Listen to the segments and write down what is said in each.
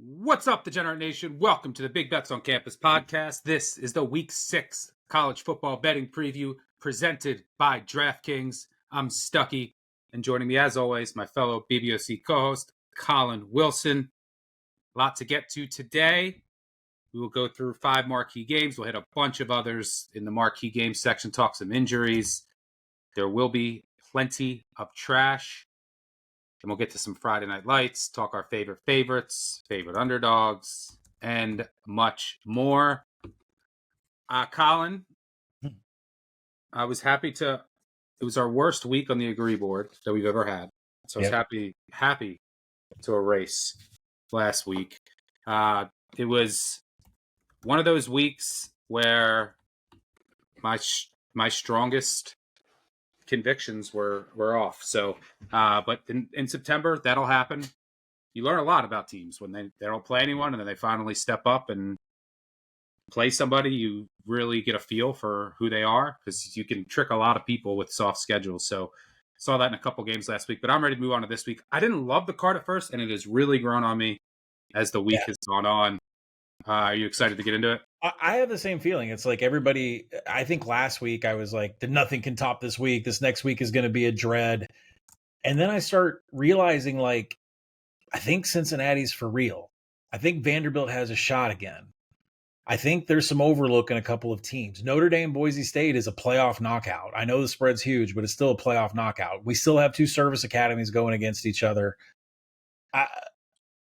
What's up, Degenerate Nation? Welcome to the Big Bets on Campus podcast. This is the Week 6 college football betting preview presented by Draftkings. I'm Stuckey, and joining me, as always, my fellow BBOC co-host, Colin Wilson. A lot to get to today. We will go through 5 marquee games. We'll hit a bunch of others in the marquee games section, talk some injuries. There will be plenty of trash. And we'll get to some Friday Night Lights, talk our favorite favorites, favorite underdogs, and much more. Colin, I was happy to. It was our worst week on the agree board that we've ever had, so I was happy to erase last week. It was one of those weeks where my strongest convictions were off. So, but in September, that'll happen. You learn a lot about teams when they don't play anyone and then they finally step up and play somebody. You really get a feel for who they are because you can trick a lot of people with soft schedules. So saw that in a couple games last week, but I'm ready to move on to this week. I didn't love the card at first, and it has really grown on me as the week has gone on. Are you excited to get into it? I have the same feeling. It's like everybody, I think last week I was like, nothing can top this week. This next week is going to be a dread. And then I start realizing, like, I think Cincinnati's for real. I think Vanderbilt has a shot again. I think there's some overlook in a couple of teams. Notre Dame, Boise State is a playoff knockout. I know the spread's huge, but it's still a playoff knockout. We still have 2 service academies going against each other.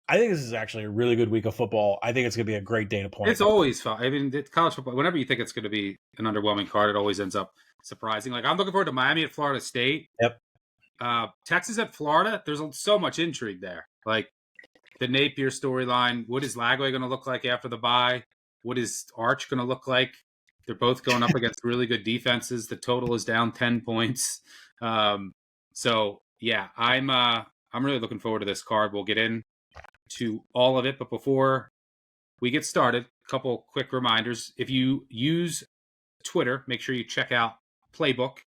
I think this is actually a really good week of football. I think it's going to be a great data point. It's always fun. I mean, college football, whenever you think it's going to be an underwhelming card, it always ends up surprising. Like, I'm looking forward to Miami at Florida State. Yep. Texas at Florida, there's so much intrigue there. Like, the Napier storyline. What is Lagway going to look like after the bye? What is Arch going to look like? They're both going up against really good defenses. The total is down 10 points. So, yeah, I'm really looking forward to this card. We'll get in to all of it, but before we get started, a couple quick reminders. If you use Twitter, make sure you check out Playbook.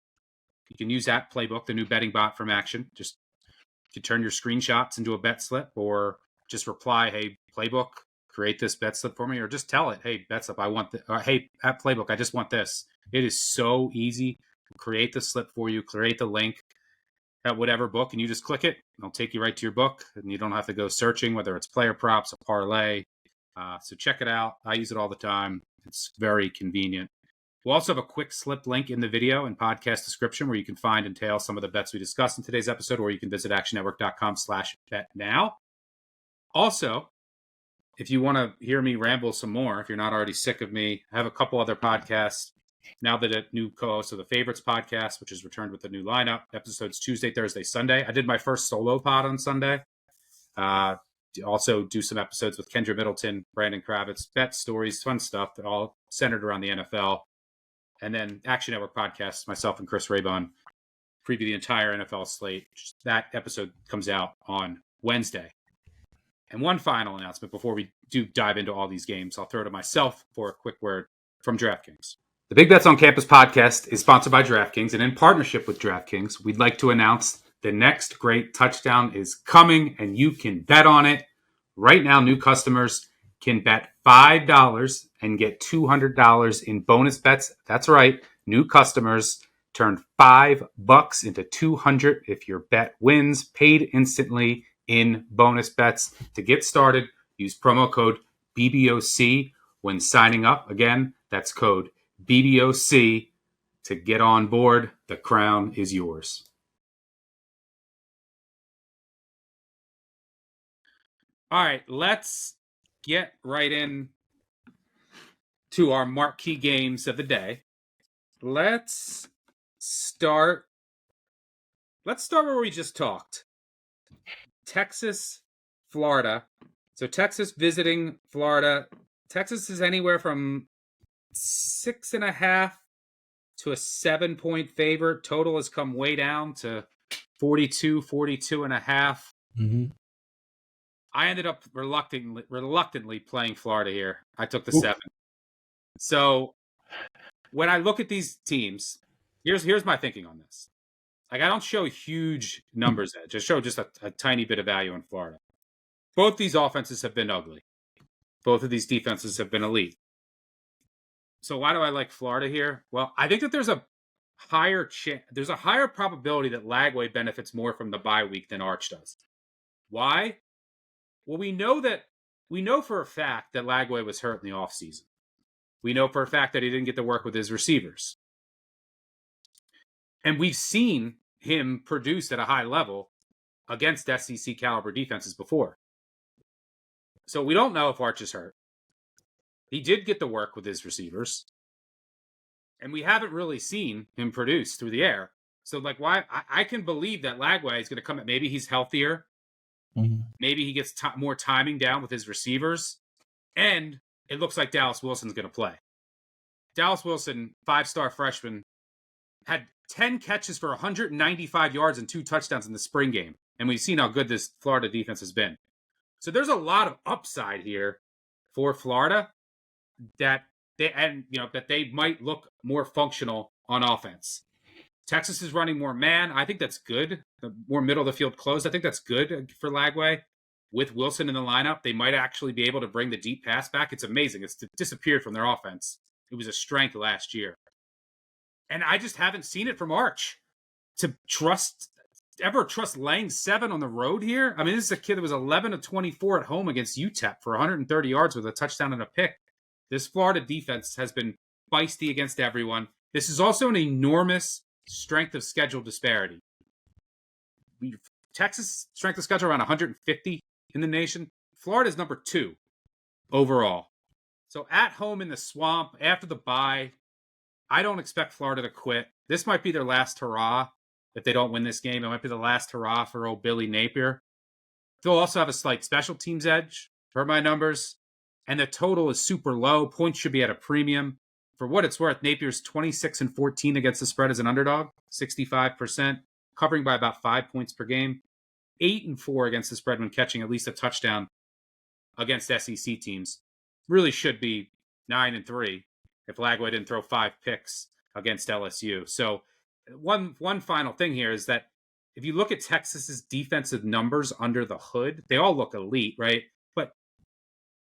You can use that Playbook, the new betting bot from Action. Just you can turn your screenshots into a bet slip, or just reply, "Hey, Playbook, create this bet slip for me," or just tell it, "Hey, bet slip, I want this." "Hey, at Playbook, I just want this." It is so easy. Create the slip for you. Create the link at whatever book, and you just click it. It'll take you right to your book, and you don't have to go searching, whether it's player props, a parlay. So check it out. I use it all the time. It's very convenient. We'll also have a quick slip link in the video and podcast description where you can find and tail some of the bets we discussed in today's episode, or you can visit actionnetwork.com/betnow. Also, if you want to hear me ramble some more, if you're not already sick of me, I have a couple other podcasts. Now that a new co-host of the Favorites podcast, which has returned with a new lineup, episodes Tuesday, Thursday, Sunday. I did my first solo pod on Sunday. Also do some episodes with Kendra Middleton, Brandon Kravitz, bet stories, fun stuff that all centered around the NFL. And then Action Network podcast, myself and Chris Raybon preview the entire NFL slate. That episode comes out on Wednesday. And one final announcement before we do dive into all these games. I'll throw it to myself for a quick word from Draftkings. The Big Bets on Campus podcast is sponsored by Draftkings, and in partnership with Draftkings, we'd like to announce the next great touchdown is coming, and you can bet on it. Right now, new customers can bet $5 and get $200 in bonus bets. That's right. New customers turn $5 into $200 if your bet wins, paid instantly in bonus bets. To get started, use promo code BBOC when signing up. Again, that's code BBOC to get on board. The crown is yours. All right, let's get right in to our marquee games of the day. Let's start where we just talked. Texas, Florida. So Texas visiting Florida. Texas is anywhere from 6.5 to a 7-point favorite. Total has come way down to 42.5. Mm-hmm. I ended up reluctantly playing Florida here. I took the 7. So when I look at these teams, here's my thinking on this. Like, I don't show huge numbers edge. I show just a tiny bit of value in Florida. both these offenses have been ugly. Both of these defenses have been elite. So why do I like Florida here? Well, I think that there's a higher probability that Lagway benefits more from the bye week than Arch does. Why? Well, we know for a fact that Lagway was hurt in the offseason. We know for a fact that he didn't get to work with his receivers. And we've seen him produce at a high level against SEC caliber defenses before. So we don't know if Arch is hurt. He did get to work with his receivers. And we haven't really seen him produce through the air. So, why I can believe that Lagway is going to come at, maybe he's healthier. Mm-hmm. Maybe he gets more timing down with his receivers. And it looks like Dallas Wilson's going to play. Dallas Wilson, 5-star freshman, had 10 catches for 195 yards and 2 touchdowns in the spring game. And we've seen how good this Florida defense has been. So there's a lot of upside here for Florida that they might look more functional on offense. Texas is running more man. I think that's good. The more middle of the field closed. I think that's good for Lagway. With Wilson in the lineup, they might actually be able to bring the deep pass back. It's amazing. It's disappeared from their offense. It was a strength last year. And I just haven't seen it from Arch to trust laying 7 on the road here. I mean, this is a kid that was 11 of 24 at home against UTEP for 130 yards with a touchdown and a pick. This Florida defense has been feisty against everyone. This is also an enormous strength of schedule disparity. Texas strength of schedule around 150 in the nation. Florida is number 2 overall. So at home in the swamp after the bye, I don't expect Florida to quit. This might be their last hurrah. If they don't win this game, it might be the last hurrah for old Billy Napier. They'll also have a slight special teams edge per my numbers. And the total is super low. Points should be at a premium. For what it's worth, Napier's 26-14 against the spread as an underdog, 65%, covering by about 5 points per game. 8-4 against the spread when catching at least a touchdown against SEC teams. Really should be 9-3 if Lagway didn't throw 5 picks against LSU. So one final thing here is that if you look at Texas's defensive numbers under the hood, they all look elite, right? But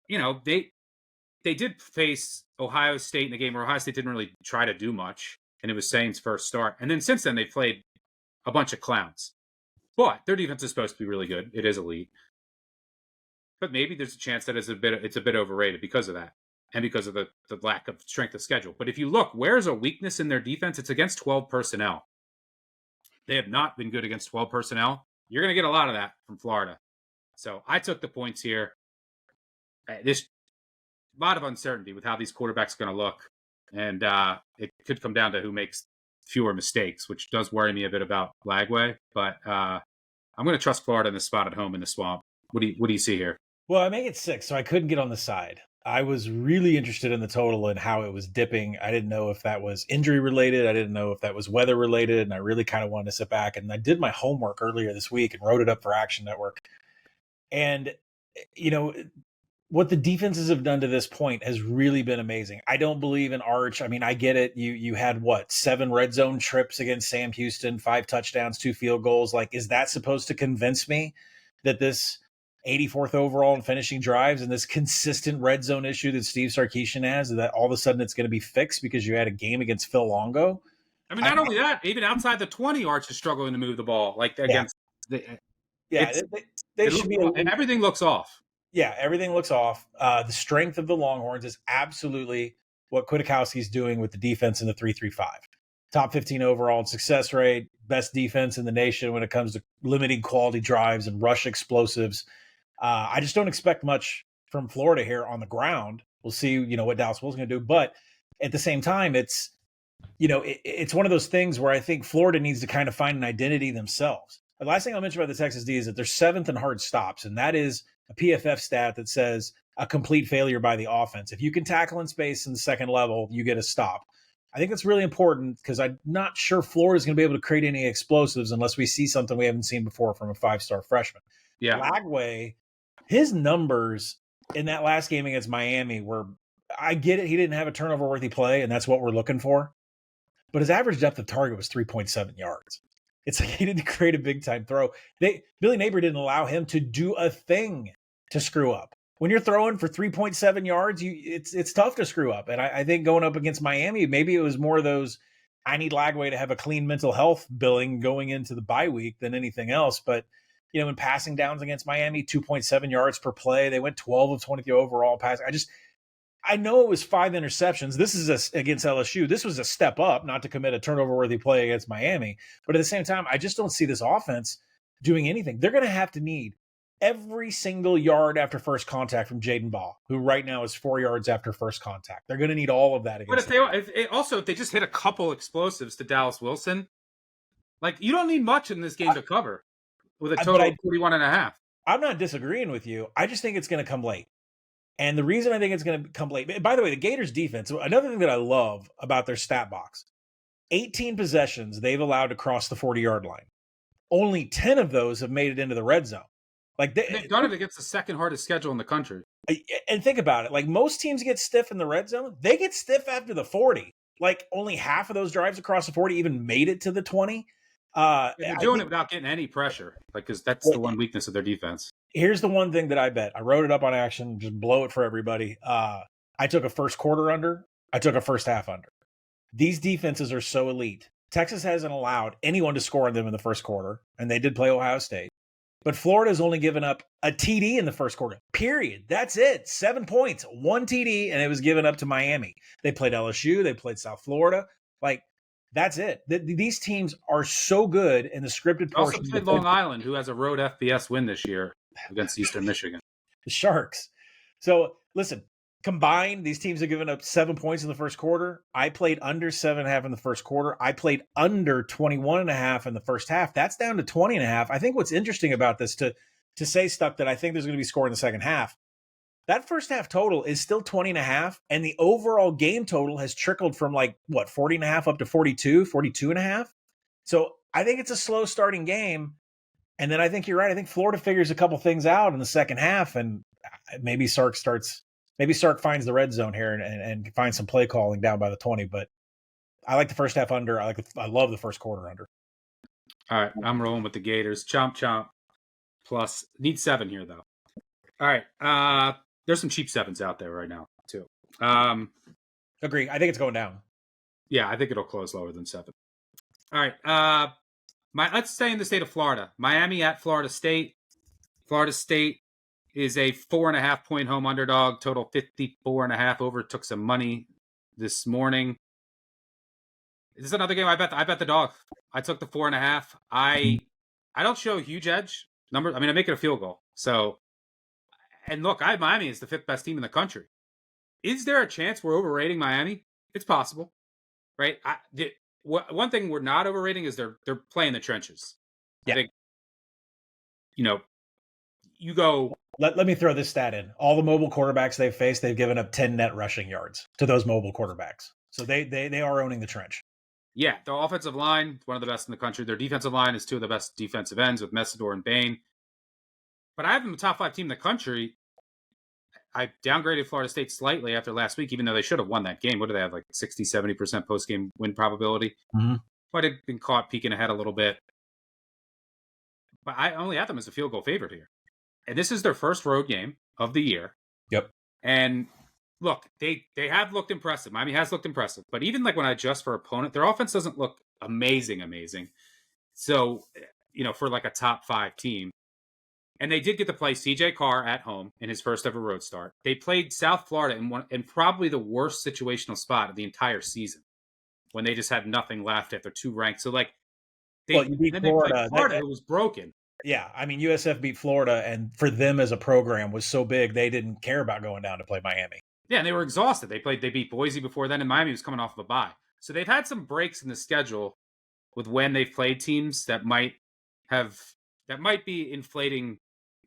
they did face Ohio State in a game where Ohio State didn't really try to do much, and it was Saints' first start. And then since then, they've played a bunch of clowns. But their defense is supposed to be really good. It is elite. But maybe there's a chance that it's a bit overrated because of that, and because of the lack of strength of schedule. But if you look, where's a weakness in their defense? It's against 12 personnel. They have not been good against 12 personnel. You're going to get a lot of that from Florida. So I took the points here. This a lot of uncertainty with how these quarterbacks are going to look. And it could come down to who makes fewer mistakes, which does worry me a bit about Lagway. But I'm going to trust Florida in the spot at home in the swamp. What do you see here? Well, I make it 6, so I couldn't get on the side. I was really interested in the total and how it was dipping. I didn't know if that was injury related. I didn't know if that was weather related. And I really kind of wanted to sit back. And I did my homework earlier this week and wrote it up for Action Network. And, what the defenses have done to this point has really been amazing. I don't believe in Arch. I mean, I get it. You had 7 red zone trips against Sam Houston, 5 touchdowns, 2 field goals. Is that supposed to convince me that this 84th overall in finishing drives and this consistent red zone issue that Steve Sarkisian has, that all of a sudden it's going to be fixed because you had a game against Phil Longo? I mean, not only that, even outside the 20, Arch is struggling to move the ball against the. Yeah, they should be. And everything looks off. Yeah, everything looks off. The strength of the Longhorns is absolutely what Kwiatkowski's doing with the defense in the 3-3-5. Top 15 overall in success rate, best defense in the nation when it comes to limiting quality drives and rush explosives. I just don't expect much from Florida here on the ground. We'll see, what Dallas Wilson's going to do. But at the same time, it's one of those things where I think Florida needs to kind of find an identity themselves. The last thing I'll mention about the Texas D is that they're 7th in hard stops, and that is a PFF stat that says a complete failure by the offense. If you can tackle in space in the second level, you get a stop. I think that's really important because I'm not sure Florida's going to be able to create any explosives unless we see something we haven't seen before from a 5-star freshman. Yeah. Lagway, his numbers in that last game against Miami were, I get it, he didn't have a turnover-worthy play, and that's what we're looking for. But his average depth of target was 3.7 yards. It's like he didn't create a big-time throw. Billy Napier didn't allow him to do a thing to screw up. When you're throwing for 3.7 yards, it's tough to screw up. And I think going up against Miami, maybe it was more of those, I need Lagway to have a clean mental health billing going into the bye week than anything else. But, in passing downs against Miami, 2.7 yards per play, they went 12 of 23 overall passing. I know it was 5 interceptions. This is against LSU. This was a step up, not to commit a turnover-worthy play against Miami. But at the same time, I just don't see this offense doing anything. They're going to have to need every single yard after first contact from Jaden Ball, who right now is 4 yards after first contact. They're going to need all of that against But if they just hit a couple explosives to Dallas Wilson, you don't need much in this game to cover with a total of 41.5. I'm not disagreeing with you. I just think it's going to come late. And the reason I think it's going to come late, by the way, the Gators defense, another thing that I love about their stat box, 18 possessions they've allowed to cross the 40-yard line. Only 10 of those have made it into the red zone. They've done it against the second hardest schedule in the country. And think about it. Most teams get stiff in the red zone. They get stiff after the 40. Only half of those drives across the 40 even made it to the 20. They're doing it without getting any pressure, because that's the one weakness of their defense. Here's the one thing that I bet. I wrote it up on Action. Just blow it for everybody. I took a first quarter under. I took a first half under. These defenses are so elite. Texas hasn't allowed anyone to score on them in the first quarter, and they did play Ohio State. But Florida's only given up a TD in the first quarter, period. That's it. 7 points, 1 TD, and it was given up to Miami. They played LSU. They played South Florida. That's it. These teams are so good in the scripted portion. Also played Long Island, who has a road FBS win this year against Eastern Michigan. The Sharks. So, listen, combined, these teams have given up 7 points in the first quarter. I played under 7.5 in the first quarter. I played under 21.5 in the first half. That's down to 20.5. I think what's interesting about this, to say stuff that I think there's going to be scored in the second half, that first half total is still 20.5, and the overall game total has trickled from 40.5 up to 42, 42.5. So I think it's a slow starting game. And then I think you're right. I think Florida figures a couple things out in the second half, and maybe Sark finds the red zone here and finds some play calling down by the 20. But I like the first half under. I love the first quarter under. All right, I'm rolling with the Gators. Chomp chomp. Plus need 7 here though. All right. There's some cheap 7s out there right now too. Agree. I think it's going down. Yeah, I think it'll close lower than 7. All right. Let's stay in the state of Florida. Miami at Florida State. Florida State is a 4.5 point home underdog. Total 54.5. Over took some money this morning. This is another game I bet the dog. I took the 4.5. I don't show a huge edge number. I make it a field goal. So, and look, I have Miami as the 5th best team in the country. Is there a chance we're overrating Miami? It's possible, right? One thing we're not overrating is they're playing the trenches. Yeah. I think, you go. Let me throw this stat in. All the mobile quarterbacks they've faced, they've given up 10 net rushing yards to those mobile quarterbacks. So they are owning the trench. Yeah, their offensive line is one of the best in the country. Their defensive line is 2 of the best defensive ends with Messidor and Bain. But I have them a top 5 team in the country. I downgraded Florida State slightly after last week, even though they should have won that game. What do they have, 60, 70% post-game win probability? Mm-hmm. Might have been caught peeking ahead a little bit. But I only have them as a field goal favorite here. And this is their first road game of the year. Yep. And look, they have looked impressive. Miami has looked impressive. But even when I adjust for opponent, their offense doesn't look amazing. So, for a top 5 team. And they did get to play CJ Carr at home in his first ever road start. They played South Florida in probably the worst situational spot of the entire season, when they just had nothing left after 2 ranks. So you beat Florida. It was broken. Yeah, USF beat Florida, and for them as a program was so big they didn't care about going down to play Miami. Yeah, and they were exhausted. They beat Boise before then, and Miami was coming off of a bye. So they've had some breaks in the schedule with when they've played teams that might be inflating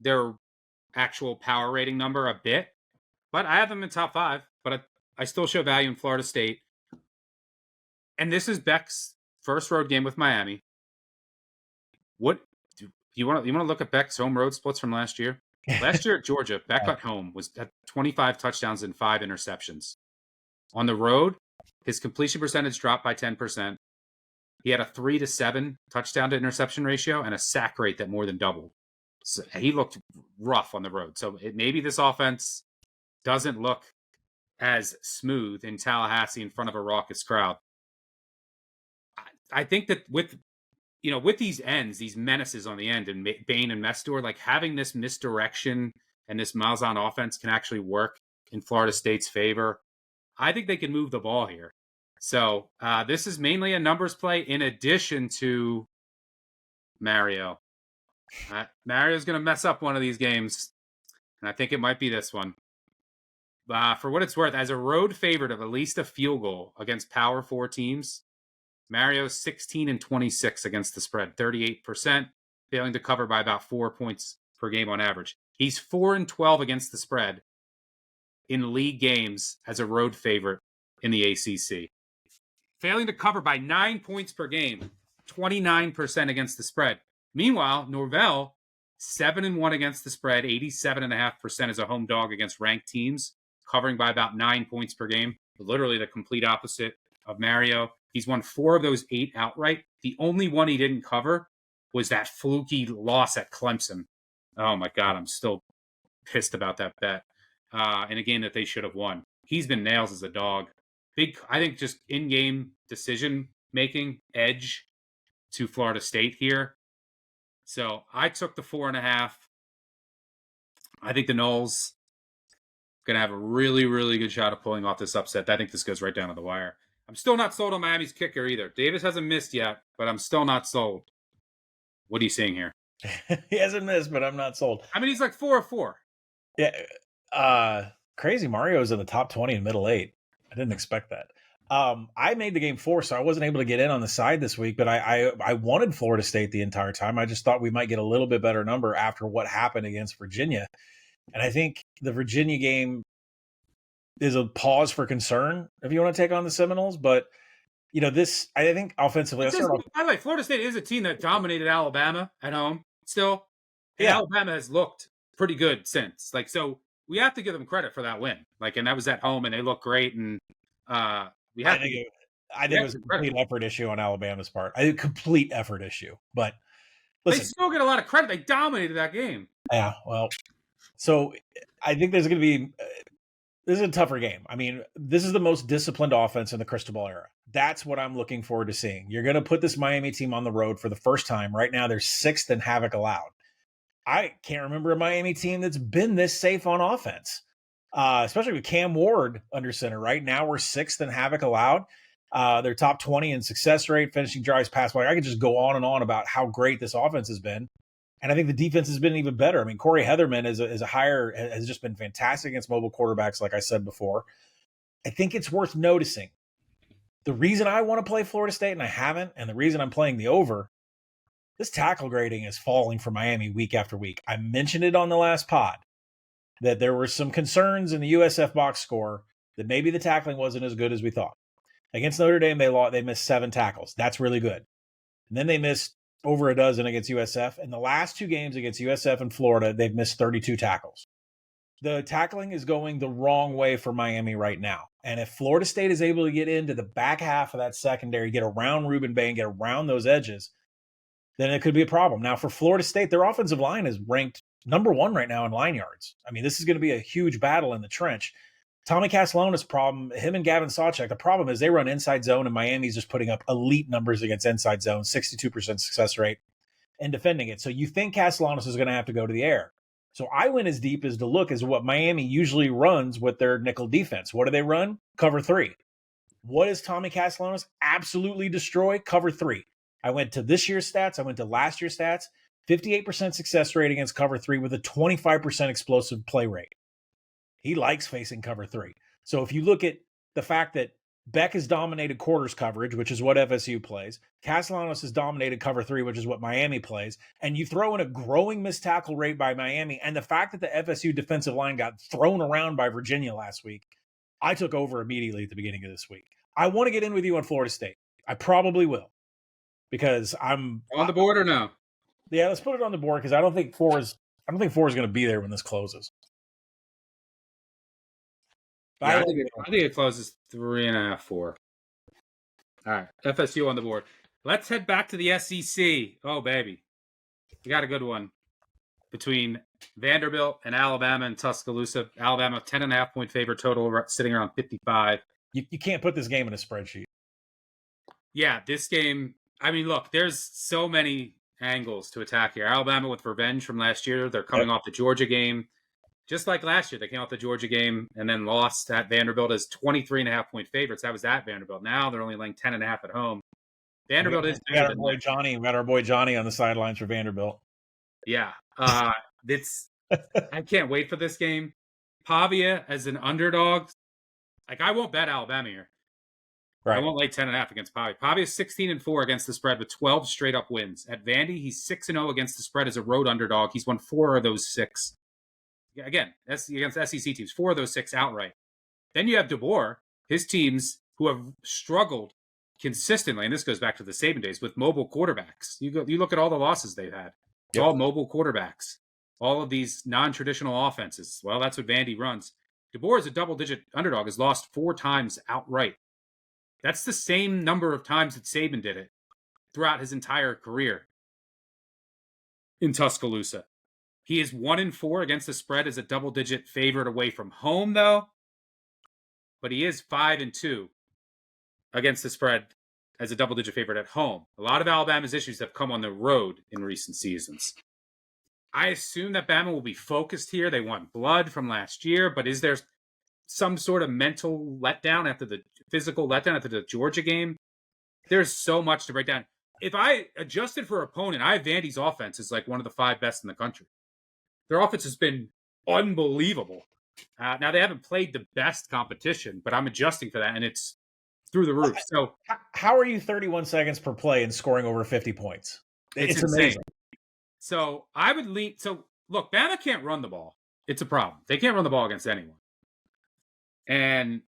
their actual power rating number a bit. But I have them in top 5, but I still show value in Florida State. And this is Beck's first road game with Miami. What you want to look at Beck's home road splits from last year? Last year at Georgia, Beck at home was at 25 touchdowns and 5 interceptions. On the road, his completion percentage dropped by 10%. He had a 3-7 touchdown to interception ratio and a sack rate that more than doubled. So he looked rough on the road. So maybe this offense doesn't look as smooth in Tallahassee in front of a raucous crowd. I think that with these ends, these menaces on the end, and Bain and Mestor, like having this misdirection and this Malzahn offense can actually work in Florida State's favor. I think they can move the ball here. So this is mainly a numbers play in addition to Mario. Mario's going to mess up one of these games, and I think it might be this one. For what it's worth, as a road favorite of at least a field goal against Power 4 teams, Mario's 16-26 against the spread, 38%, failing to cover by about 4 points per game on average. He's 4-12 against the spread in league games as a road favorite in the ACC. Failing to cover by 9 points per game, 29% against the spread. Meanwhile, Norvell, 7-1 against the spread, 87.5% as a home dog against ranked teams, covering by about 9 points per game. Literally the complete opposite of Mario. He's won 4 of those 8 outright. The only one he didn't cover was that fluky loss at Clemson. Oh my God, I'm still pissed about that bet. In a game that they should have won. He's been nails as a dog. I think just in-game decision-making edge to Florida State here. So I took the 4.5. I think the Noles going to have a really, really good shot of pulling off this upset. I think this goes right down to the wire. I'm still not sold on Miami's kicker either. Davis hasn't missed yet, but I'm still not sold. What are you seeing here? He hasn't missed, but I'm not sold. I mean, he's like 4-4. Yeah. Crazy Mario's in the top 20 in middle 8. I didn't expect that. I made the game 4, so I wasn't able to get in on the side this week, but I wanted Florida State the entire time. I just thought we might get a little bit better number after what happened against Virginia. And I think the Virginia game is a pause for concern if you want to take on the Seminoles. But, this, I think offensively. By the way, Florida State is a team that dominated Alabama at home still. And yeah. Alabama has looked pretty good since. So we have to give them credit for that win. And that was at home, and they look great. And I think it was a complete effort issue on Alabama's part. A complete effort issue. But listen, they still get a lot of credit. They dominated that game. Yeah, well, so I think there's going to be this is a tougher game. I mean, this is the most disciplined offense in the Cristobal era. That's what I'm looking forward to seeing. You're going to put this Miami team on the road for the first time. Right now, they're 6th in havoc allowed. I can't remember a Miami team that's been this safe on offense, especially with Cam Ward under center. Right now, we're 6th in havoc allowed. They're top 20 in success rate, finishing drives past. I could just go on and on about how great this offense has been. And I think the defense has been even better. I mean, Corey Heatherman has just been fantastic against mobile quarterbacks, like I said before. I think it's worth noticing. The reason I want to play Florida State and I haven't, and the reason I'm playing the over, this tackle grading is falling for Miami week after week. I mentioned it on the last pod that there were some concerns in the USF box score that maybe the tackling wasn't as good as we thought. Against Notre Dame, they missed 7 tackles. That's really good. And then they missed over a dozen against USF. In the last 2 games against USF and Florida, they've missed 32 tackles. The tackling is going the wrong way for Miami right now. And if Florida State is able to get into the back half of that secondary, get around Ruben Bay and get around those edges, then it could be a problem. Now, for Florida State, their offensive line is ranked number 1 right now in line yards. I mean, this is going to be a huge battle in the trench. Tommy Castellano's problem, him and Gavin Sawchuk, the problem is they run inside zone, and Miami's just putting up elite numbers against inside zone, 62% success rate, and defending it. So you think Castellanos is going to have to go to the air. So I went as deep as to look as what Miami usually runs with their nickel defense. What do they run? Cover 3. What does Tommy Castellanos absolutely destroy? Cover 3. I went to this year's stats. I went to last year's stats. 58% success rate against cover 3 with a 25% explosive play rate. He likes facing cover 3. So if you look at the fact that Beck has dominated quarters coverage, which is what FSU plays, Castellanos has dominated cover 3, which is what Miami plays, and you throw in a growing missed tackle rate by Miami, and the fact that the FSU defensive line got thrown around by Virginia last week, I took over immediately at the beginning of this week. I want to get in with you on Florida State. I probably will, because I'm on the board or no? Yeah, let's put it on the board because I don't think 4 is going to be there when this closes. Yeah, I think it closes 3.5, 4. All right, FSU on the board. Let's head back to the SEC. Oh, baby. We got a good one. between Vanderbilt and Alabama and Tuscaloosa. Alabama 10.5-point favorite, total sitting around 55. You can't put this game in a spreadsheet. Yeah, this game, I mean, look, there's so many angles to attack here. Alabama with revenge from last year. They're coming off the Georgia game. Just like last year, they came off the Georgia game and then lost at Vanderbilt as 23.5-point favorites. That was at Vanderbilt. Now they're only laying 10.5 at home. Vanderbilt is we got our boy Johnny on the sidelines for Vanderbilt. Yeah. It's I can't wait for this game. Pavia as an underdog. Like, I won't bet Alabama here. Right. I won't lay 10.5 against Pavia. Pavia is 16-4 against the spread with 12 straight up wins. At Vandy, he's 6-0 against the spread as a road underdog. He's won 4 of those 6. Again, that's against SEC teams. 4 of those 6 outright. Then you have DeBoer, his teams who have struggled consistently, and this goes back to the Saban days, with mobile quarterbacks. You look at all the losses they've had. It's all mobile quarterbacks. All of these non-traditional offenses. Well, that's what Vandy runs. DeBoer is a double-digit underdog, has lost 4 times outright. That's the same number of times that Saban did it throughout his entire career in Tuscaloosa. He is 1-4 against the spread as a double-digit favorite away from home, though. But he is 5-2 against the spread as a double-digit favorite at home. A lot of Alabama's issues have come on the road in recent seasons. I assume that Bama will be focused here. They want blood from last year, but is there some sort of mental letdown after the physical letdown after the Georgia game? There's so much to break down. If I adjusted for opponent, I have Vandy's offense is like one of the 5 best in the country. Their offense has been unbelievable. Now, they haven't played the best competition, but I'm adjusting for that, and it's through the roof. So, how are you 31 seconds per play and scoring over 50 points? It's amazing. So, I would lean. So, look, Bama can't run the ball. It's a problem. They can't run the ball against anyone. And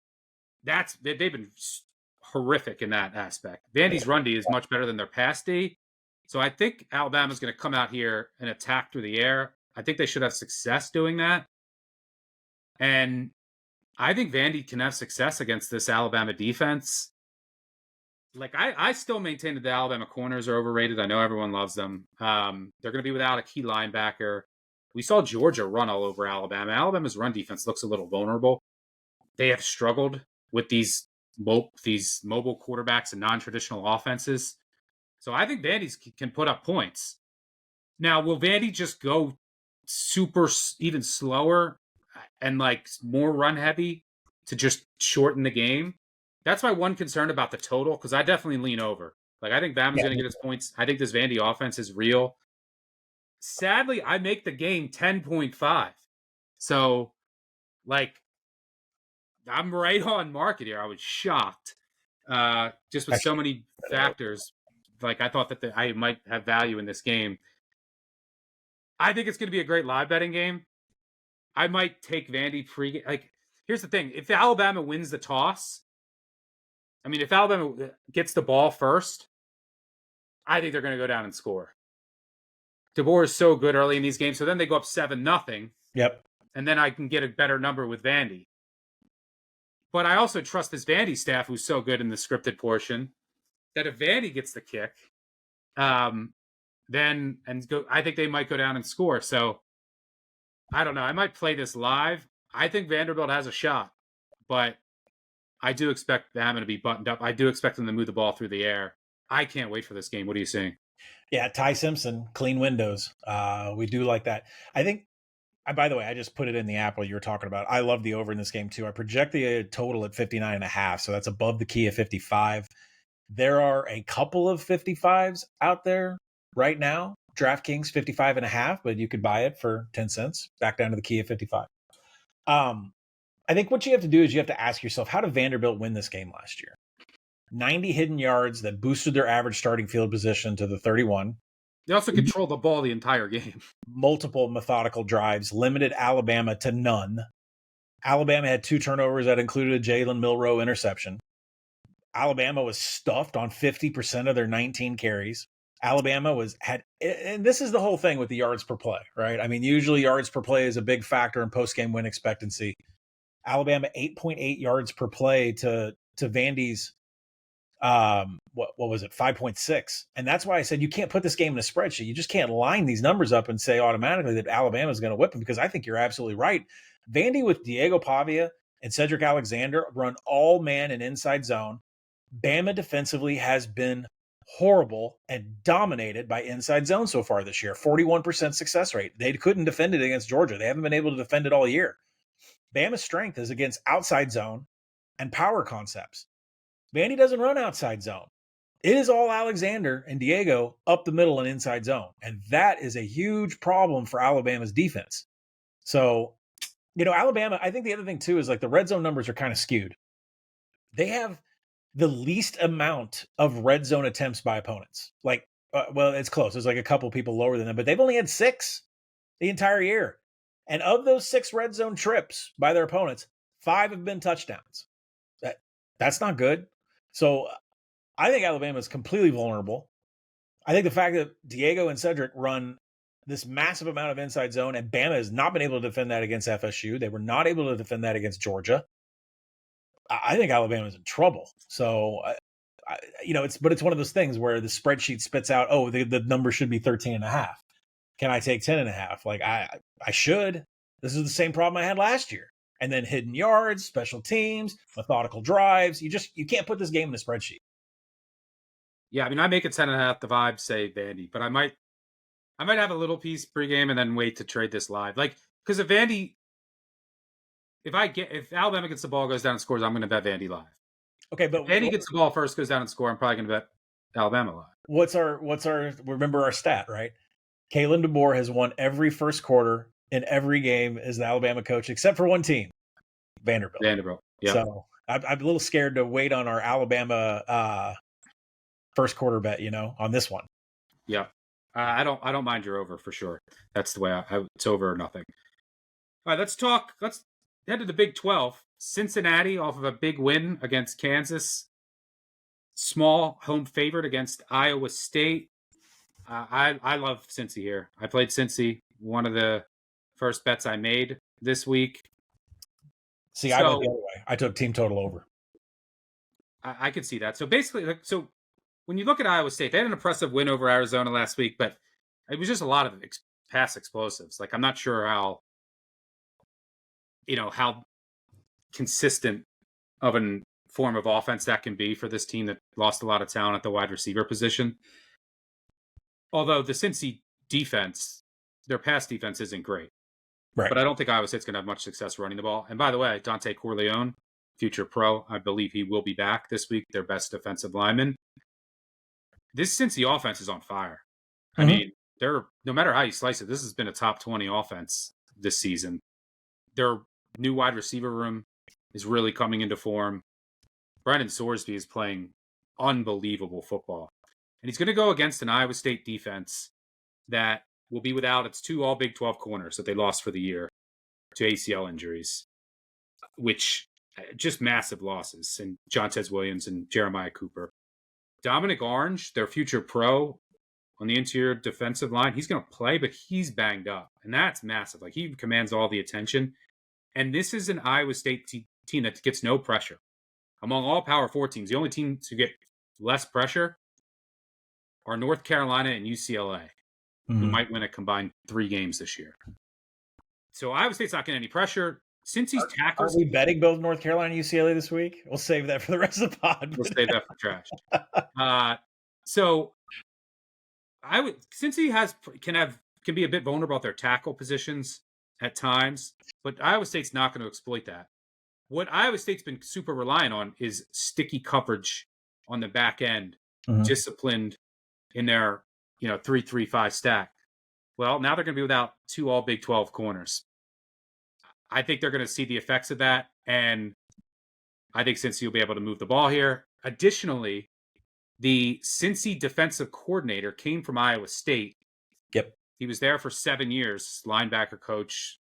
they've been horrific in that aspect. Vandy's run D is much better than their pass D. So I think Alabama's going to come out here and attack through the air. I think they should have success doing that. And I think Vandy can have success against this Alabama defense. Like, I still maintain that the Alabama corners are overrated. I know everyone loves them. They're going to be without a key linebacker. We saw Georgia run all over Alabama. Alabama's run defense looks a little vulnerable. They have struggled with these mobile quarterbacks and non-traditional offenses. So I think Vandy can put up points. Now, will Vandy just go super even slower and like more run heavy to just shorten the game? That's my one concern about the total, because I definitely lean over. Like, I think Bama's going to get its points. I think this Vandy offense is real. Sadly, I make the game 10.5. So, like, I'm right on market here. I was shocked. Just with so many factors. Like, I thought that I might have value in this game. I think it's going to be a great live betting game. I might take Vandy pre. Like, here's the thing. If Alabama wins the toss, I mean, if Alabama gets the ball first, I think they're going to go down and score. DeBoer is so good early in these games. So then they go up 7-0. Yep. And then I can get a better number with Vandy. But I also trust this Vandy staff, who's so good in the scripted portion, that if Vandy gets the kick, I think they might go down and score. So I don't know. I might play this live. I think Vanderbilt has a shot, but I do expect Bama to be buttoned up. I do expect them to move the ball through the air. I can't wait for this game. What are you seeing? Yeah, Ty Simpson, clean windows. We do like that. I think, by the way, I just put it in the app while you were talking about it. I love the over in this game too. I project the total at 59.5, so that's above the key of 55. There are a couple of 55s out there right now. DraftKings 55.5, but you could buy it for 10 cents, back down to the key of 55. I think what you have to do is you have to ask yourself, how did Vanderbilt win this game last year? 90 hidden yards that boosted their average starting field position to the 31. They also controlled the ball the entire game. Multiple methodical drives, limited Alabama to none. Alabama had 2 turnovers that included a Jalen Milroe interception. Alabama was stuffed on 50% of their 19 carries. Alabama and this is the whole thing with the yards per play, right? I mean, usually yards per play is a big factor in post-game win expectancy. Alabama 8.8 yards per play to Vandy's What was it, 5.6? And that's why I said you can't put this game in a spreadsheet. You just can't line these numbers up and say automatically that Alabama is going to whip them, because I think you're absolutely right. Vandy with Diego Pavia and Cedric Alexander run all man and inside zone. Bama defensively has been horrible and dominated by inside zone so far this year. 41% success rate. They couldn't defend it against Georgia. They haven't been able to defend it all year. Bama's strength is against outside zone and power concepts. Vandy doesn't run outside zone. It is all Alexander and Diego up the middle and inside zone. And that is a huge problem for Alabama's defense. So, Alabama, I think the other thing too is like the red zone numbers are kind of skewed. They have the least amount of red zone attempts by opponents. It's close. There's like a couple people lower than them, but they've only had 6 the entire year. And of those 6 red zone trips by their opponents, 5 have been touchdowns. That's not good. So I think Alabama is completely vulnerable. I think the fact that Diego and Cedric run this massive amount of inside zone, and Bama has not been able to defend that against FSU. They were not able to defend that against Georgia. I think Alabama is in trouble. So, it's one of those things where the spreadsheet spits out, the number should be 13.5. Can I take 10.5? Like I should. This is the same problem I had last year. And then hidden yards, special teams, methodical drives. You can't put this game in a spreadsheet. Yeah, I mean, I make it 10.5. The vibes say Vandy, but I might have a little piece pregame and then wait to trade this live. Like, because if Alabama gets the ball, goes down and scores, I'm going to bet Vandy live. Okay, but if Vandy gets the ball first, goes down and score, I'm probably going to bet Alabama live. What's our remember our stat, right? Kalen DeBoer has won every first quarter in every game as the Alabama coach, except for one team, Vanderbilt. Yeah. So I'm a little scared to wait on our Alabama first quarter bet, on this one. Yeah. I don't mind your over for sure. That's the way it's over or nothing. All right, let's head to the Big 12. Cincinnati off of a big win against Kansas. Small home favorite against Iowa State. I love Cincy here. I played Cincy, one of the first bets I made this week. See, I went the other way. I took team total over. I could see that. So basically, when you look at Iowa State, they had an impressive win over Arizona last week, but it was just a lot of pass explosives. Like, I'm not sure how consistent of a form of offense that can be for this team that lost a lot of talent at the wide receiver position. Although the Cincy defense, their pass defense isn't great. Right. But I don't think Iowa State's going to have much success running the ball. And by the way, Dante Corleone, future pro, I believe he will be back this week, their best defensive lineman. This Cincy offense is on fire. Mm-hmm. I mean, no matter how you slice it, this has been a top 20 offense this season. Their new wide receiver room is really coming into form. Brendan Sorsby is playing unbelievable football. And he's going to go against an Iowa State defense that will be without its 2 all Big 12 corners that they lost for the year to ACL injuries, which just massive losses. And Jontez Williams and Jeremiah Cooper. Dominic Orange, their future pro on the interior defensive line, he's going to play, but he's banged up. And that's massive. Like, he commands all the attention. And this is an Iowa State team that gets no pressure. Among all Power 4 teams, the only teams who get less pressure are North Carolina and UCLA, who might win a combined 3 games this year. So Iowa State's not getting any pressure. Since he's tackles... Are we betting both North Carolina and UCLA this week? We'll save that for the rest of the pod. We'll save that for trash. So since he can be a bit vulnerable at their tackle positions at times, but Iowa State's not going to exploit that. What Iowa State's been super reliant on is sticky coverage on the back end, disciplined in their 3-3-5 stack. Well, now they're going to be without 2 all Big 12 corners. I think they're going to see the effects of that, and I think Cincy will be able to move the ball here. Additionally, the Cincy defensive coordinator came from Iowa State. Yep. He was there for 7 years, linebacker coach,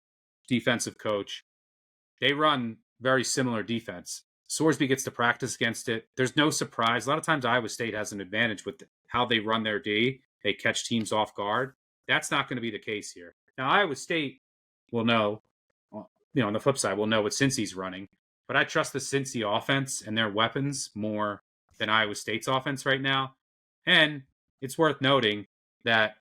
defensive coach. They run very similar defense. Sorsby gets to practice against it. There's no surprise. A lot of times Iowa State has an advantage with how they run their D. They catch teams off guard. That's not going to be the case here. Now, Iowa State will know, on the flip side, we'll know what Cincy's running. But I trust the Cincy offense and their weapons more than Iowa State's offense right now. And it's worth noting that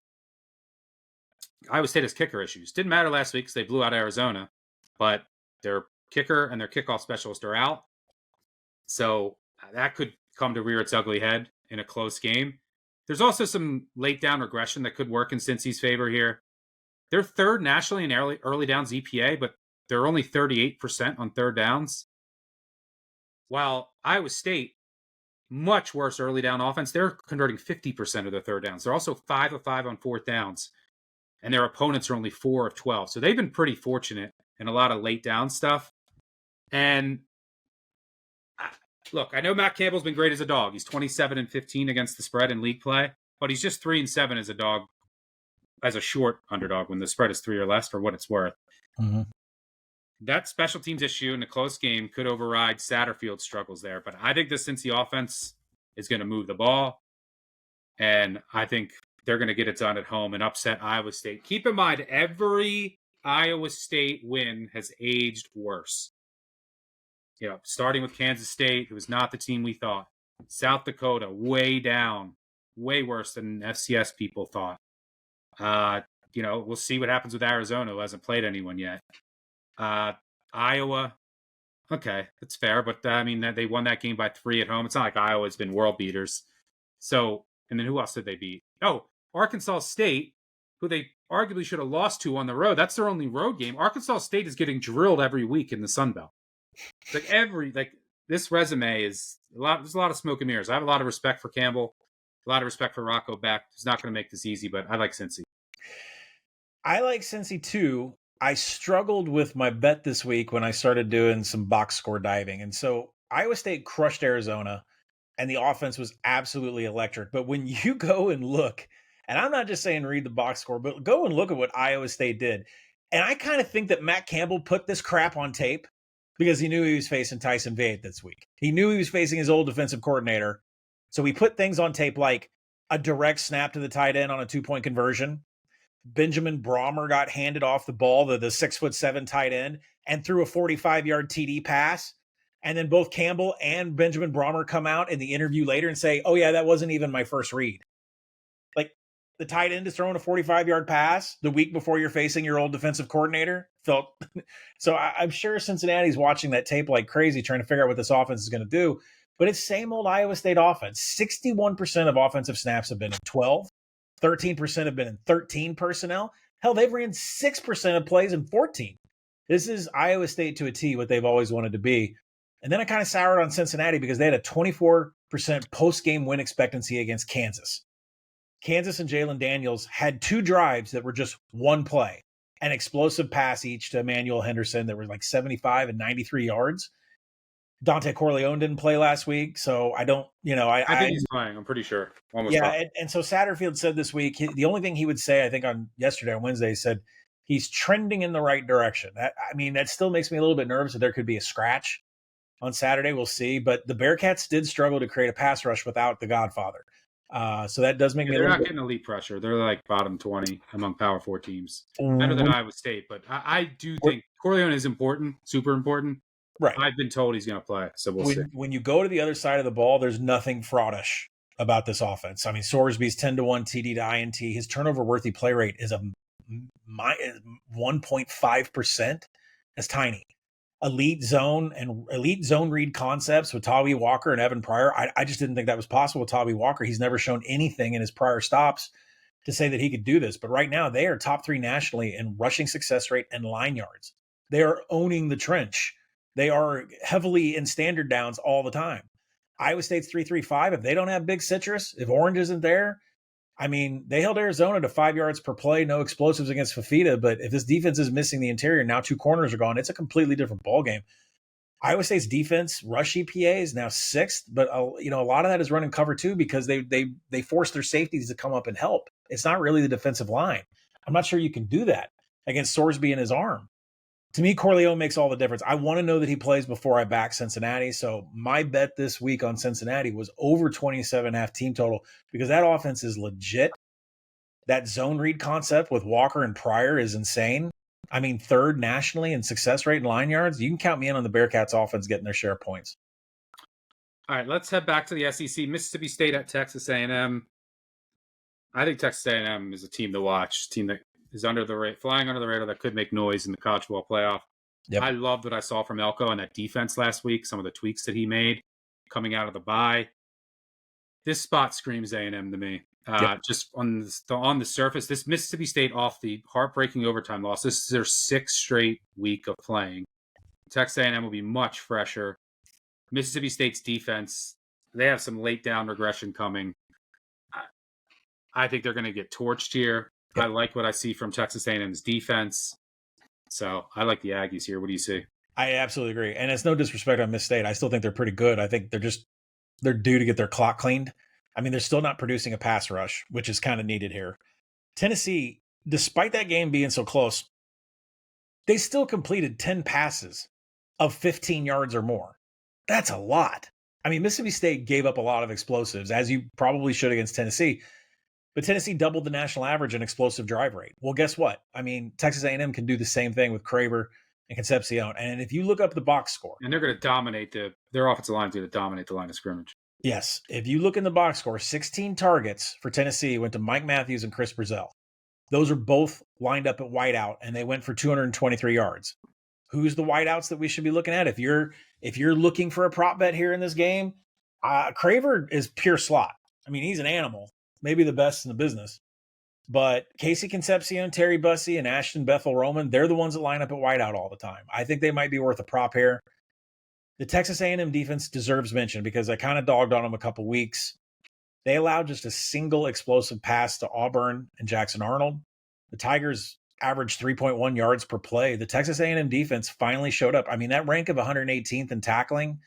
Iowa State has kicker issues. Didn't matter last week because they blew out Arizona, but their kicker and their kickoff specialist are out. So that could come to rear its ugly head in a close game. There's also some late down regression that could work in Cincy's favor here. They're third nationally in early downs EPA, but they're only 38% on third downs. While Iowa State, much worse early down offense, they're converting 50% of their third downs. They're also 5 of 5 on fourth downs, and their opponents are only 4 of 12. So they've been pretty fortunate in a lot of late down stuff. And look, I know Matt Campbell's been great as a dog. He's 27-15 against the spread in league play, but he's just 3-7 as a dog, as a short underdog when the spread is 3 or less, for what it's worth. Mm-hmm. That special teams issue in a close game could override Satterfield's struggles there. But I think the Cincy offense is going to move the ball, and I think they're going to get it done at home and upset Iowa State. Keep in mind, every Iowa State win has aged worse. You know, starting with Kansas State, it was not the team we thought. South Dakota, way down, way worse than FCS people thought. You know, we'll see what happens with Arizona, who hasn't played anyone yet. Iowa, okay, that's fair, but I mean, they won that game by 3 at home. It's not like Iowa's been world beaters. So, and then who else did they beat? Oh, Arkansas State, who they arguably should have lost to on the road. That's their only road game. Arkansas State is getting drilled every week in the Sun Belt. This resume is a lot. There's a lot of smoke and mirrors. I have a lot of respect for Campbell, a lot of respect for Rocco Beck. He's not going to make this easy, but I like Cincy. I like Cincy too. I struggled with my bet this week when I started doing some box score diving. And so Iowa State crushed Arizona and the offense was absolutely electric. But when you go and look, and I'm not just saying read the box score, but go and look at what Iowa State did. And I kind of think that Matt Campbell put this crap on tape because he knew he was facing Tyson Vade this week. He knew he was facing his old defensive coordinator. So he put things on tape like a direct snap to the tight end on a 2-point conversion. Benjamin Brahmer got handed off the ball, the 6'7" tight end, and threw a 45-yard TD pass. And then both Campbell and Benjamin Brahmer come out in the interview later and say, oh, yeah, that wasn't even my first read. Like, the tight end is throwing a 45-yard pass the week before you're facing your old defensive coordinator. So I'm sure Cincinnati's watching that tape like crazy, trying to figure out what this offense is going to do. But it's same old Iowa State offense. 61% of offensive snaps have been in 12. 13% have been in 13 personnel. Hell, they've ran 6% of plays in 14. This is Iowa State to a T, what they've always wanted to be. And then I kind of soured on Cincinnati because they had a 24% post-game win expectancy against Kansas. Kansas and Jalen Daniels had 2 drives that were just one play, an explosive pass each to Emmanuel Henderson that were like 75 and 93 yards. Dante Corleone didn't play last week, so I don't, I think he's playing. I'm pretty sure. And so Satterfield said this week, the only thing he would say, I think on Wednesday, he said he's trending in the right direction. That still makes me a little bit nervous that there could be a scratch on Saturday. We'll see. But the Bearcats did struggle to create a pass rush without the Godfather. So that does make me a little bit... They're not getting elite pressure. They're like bottom 20 among Power 4 teams. Better than Iowa State. But I do think Corleone is important, super important. Right. I've been told he's going to play, so we'll see. When you go to the other side of the ball, there's nothing fraudish about this offense. I mean, Sorsby's 10-1 TD to INT. His turnover-worthy play rate is 1.5%. That's tiny. Elite zone read concepts with Tawi Walker and Evan Pryor. I just didn't think that was possible with Tawi Walker. He's never shown anything in his prior stops to say that he could do this. But right now, they are top 3 nationally in rushing success rate and line yards. They are owning the trench. They are heavily in standard downs all the time. Iowa State's 3.35. If they don't have big citrus, if Orange isn't there, I mean, they held Arizona to 5 yards per play, no explosives against Fafita. But if this defense is missing the interior, now 2 corners are gone, it's a completely different ballgame. Iowa State's defense rush EPA is now 6th, but a lot of that is running cover 2 because they force their safeties to come up and help. It's not really the defensive line. I'm not sure you can do that against Sorsby and his arm. To me, Corleone makes all the difference. I want to know that he plays before I back Cincinnati. So my bet this week on Cincinnati was over 27.5 team total because that offense is legit. That zone read concept with Walker and Pryor is insane. I mean, 3rd nationally in success rate and line yards. You can count me in on the Bearcats offense getting their share of points. All right, let's head back to the SEC. Mississippi State at Texas A&M. I think Texas A&M is a team to watch. A team that is flying under the radar that could make noise in the college football playoff. Yep. I loved what I saw from Elko and that defense last week. Some of the tweaks that he made coming out of the bye. This spot screams A&M to me. Just on the surface, this Mississippi State off the heartbreaking overtime loss. This is their sixth straight week of playing. Texas A&M will be much fresher. Mississippi State's defense, they have some late down regression coming. I think they're going to get torched here. Yep. I like what I see from Texas A&M's defense. So I like the Aggies here. What do you see? I absolutely agree. And it's no disrespect on Miss State. I still think they're pretty good. I think they're due to get their clock cleaned. I mean, they're still not producing a pass rush, which is kind of needed here. Tennessee, despite that game being so close, they still completed 10 passes of 15 yards or more. That's a lot. I mean, Mississippi State gave up a lot of explosives, as you probably should against Tennessee. But Tennessee doubled the national average in explosive drive rate. Well, guess what? I mean, Texas A&M can do the same thing with Craver and Concepcion. And if you look up the box score. And they're going to dominate their offensive line is going to dominate the line of scrimmage. Yes. If you look in the box score, 16 targets for Tennessee went to Mike Matthews and Chris Brazell. Those are both lined up at wideout, and they went for 223 yards. Who's the wideouts that we should be looking at? If you're looking for a prop bet here in this game, Craver is pure slot. I mean, he's an animal, maybe the best in the business. But Casey Concepcion, Terry Bussey, and Ashton Bethel Roman, they're the ones that line up at wideout all the time. I think they might be worth a prop here. The Texas A&M defense deserves mention because I kind of dogged on them a couple weeks. They allowed just a single explosive pass to Auburn and Jackson Arnold. The Tigers averaged 3.1 yards per play. The Texas A&M defense finally showed up. I mean, that rank of 118th in tackling,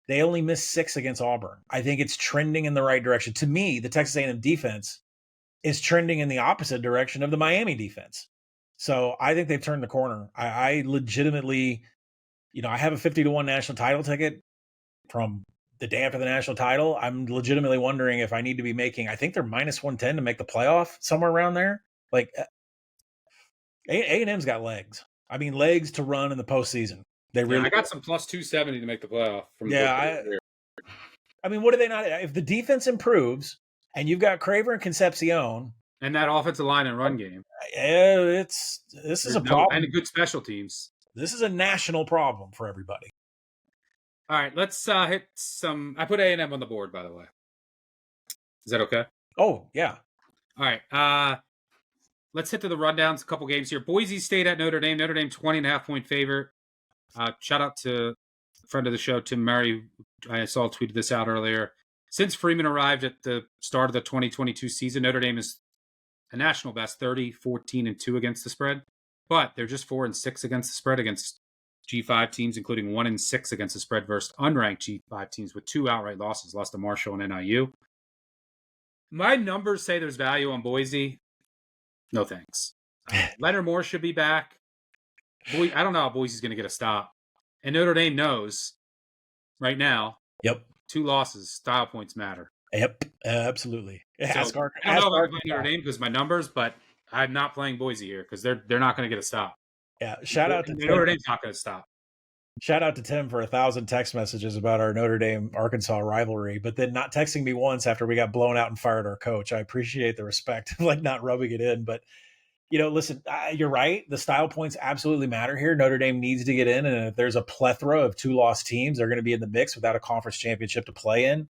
they only missed 6 against Auburn. I think it's trending in the right direction. To me, the Texas A&M defense is trending in the opposite direction of the Miami defense. So I think they've turned the corner. I legitimately, I have a 50-1 national title ticket from the day after the national title. I'm legitimately wondering if I need to be making, I think they're minus 110 to make the playoff, somewhere around there. Like, A&M's got legs. I mean, legs to run in the postseason. They really. I got some plus 270 to make the playoff. I mean, what do they not? If the defense improves and you've got Craver and Concepcion and that offensive line and run game, this is a problem. And good special teams. This is a national problem for everybody. All right, let's hit some. I put A&M on the board, by the way. Is that okay? Oh, yeah. All right. Let's hit to the rundowns. A couple games here. Boise State at Notre Dame. Notre Dame 20.5 point favorite. Shout out to a friend of the show, Tim Murray. I saw tweeted this out earlier. Since Freeman arrived at the start of the 2022 season, Notre Dame is a national best 30, 14-2 against the spread. But they're just 4-6 against the spread against G5 teams, including 1-6 against the spread versus unranked G5 teams with 2 outright losses, lost to Marshall and NIU. My numbers say there's value on Boise. No thanks. Leonard Moore should be back. I don't know how Boise's going to get a stop. And Notre Dame knows right now. Yep. 2 losses. Style points matter. Yep. Absolutely. I don't know if I'm playing Notre Dame because of my numbers, but I'm not playing Boise here because they're not going to get a stop. Yeah. Shout out to Tim. Notre Dame's not going to stop. Shout out to Tim for 1,000 text messages about our Notre Dame Arkansas rivalry, but then not texting me once after we got blown out and fired our coach. I appreciate the respect, like not rubbing it in. But, listen, you're right. The style points absolutely matter here. Notre Dame needs to get in. And if there's a plethora of 2-loss teams, they're going to be in the mix without a conference championship to play in.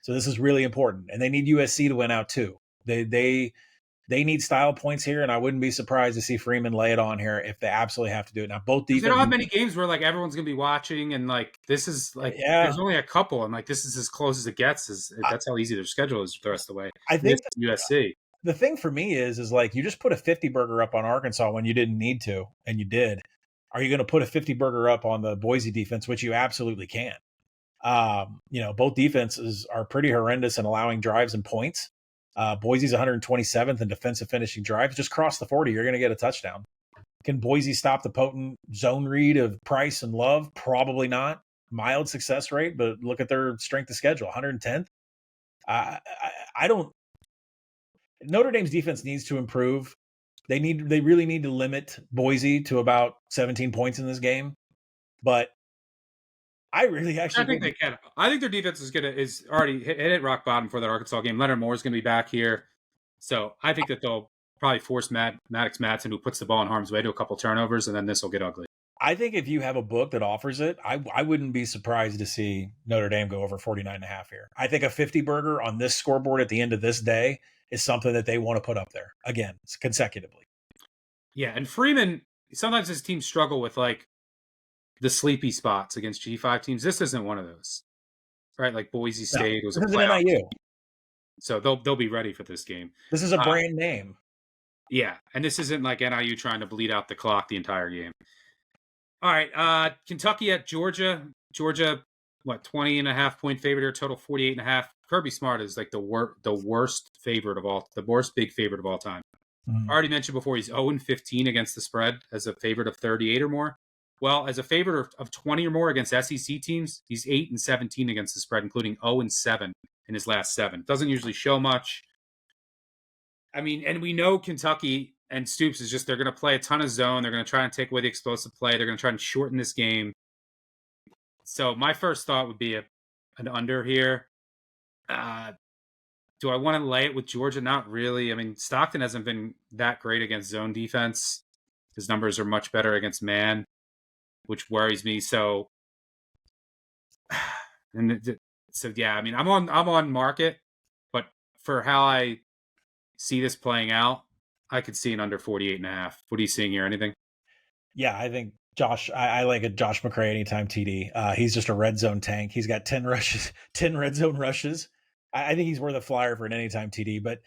So this is really important. And they need USC to win out too. They need style points here, and I wouldn't be surprised to see Freeman lay it on here if they absolutely have to do it. Now, both defenses. They don't have many games where everyone's going to be watching, and this is there's only a couple, and this is as close as it gets. That's how easy their schedule is the rest of the way. I think USC. The thing for me is you just put a 50 burger up on Arkansas when you didn't need to, and you did. Are you going to put a 50 burger up on the Boise defense, which you absolutely can? Both defenses are pretty horrendous in allowing drives and points. Boise's 127th in defensive finishing drives. Just cross the 40, you're going to get a touchdown. Can Boise stop the potent zone read of Price and Love? Probably not. Mild success rate, but look at their strength of schedule, 110th. I don't. Notre Dame's defense needs to improve. They really need to limit Boise to about 17 points in this game. But I really I actually think they can. I think their defense is already hit rock bottom for that Arkansas game. Leonard Moore is going to be back here, so I think that they'll probably force Maddox Madsen, who puts the ball in harm's way, to a couple turnovers, and then this will get ugly. I think if you have a book that offers it, I wouldn't be surprised to see Notre Dame go over 49.5 here. I think a 50 burger on this scoreboard at the end of this day is something that they want to put up there again consecutively. Yeah, and Freeman, sometimes his teams struggle with like the sleepy spots against G5 teams. This isn't one of those, right? Like Boise State was a playoff, NIU. So they'll be ready for this game. This is a brand name. Yeah, and this isn't like NIU trying to bleed out the clock the entire game. All right, Kentucky at Georgia. Georgia, 20.5-point favorite here, total 48.5. Kirby Smart is like the worst big favorite of all time. Mm-hmm. I already mentioned before, he's 0-15 against the spread as a favorite of 38 or more. Well, as a favorite of 20 or more against SEC teams, he's 8-17 against the spread, including 0-7 in his last 7. Doesn't usually show much. I mean, and we know Kentucky and Stoops is just, they're going to play a ton of zone. They're going to try and take away the explosive play. They're going to try and shorten this game. So my first thought would be an under here. Do I want to lay it with Georgia? Not really. I mean, Stockton hasn't been that great against zone defense. His numbers are much better against man, which worries me. So, yeah, I mean, I'm on market, but for how I see this playing out, I could see an under 48.5. What are you seeing here? Anything? Yeah, I think Josh, I like a Josh McCray anytime TD. He's just a red zone tank. He's got 10 rushes, 10 red zone rushes. I think he's worth a flyer for an anytime TD. But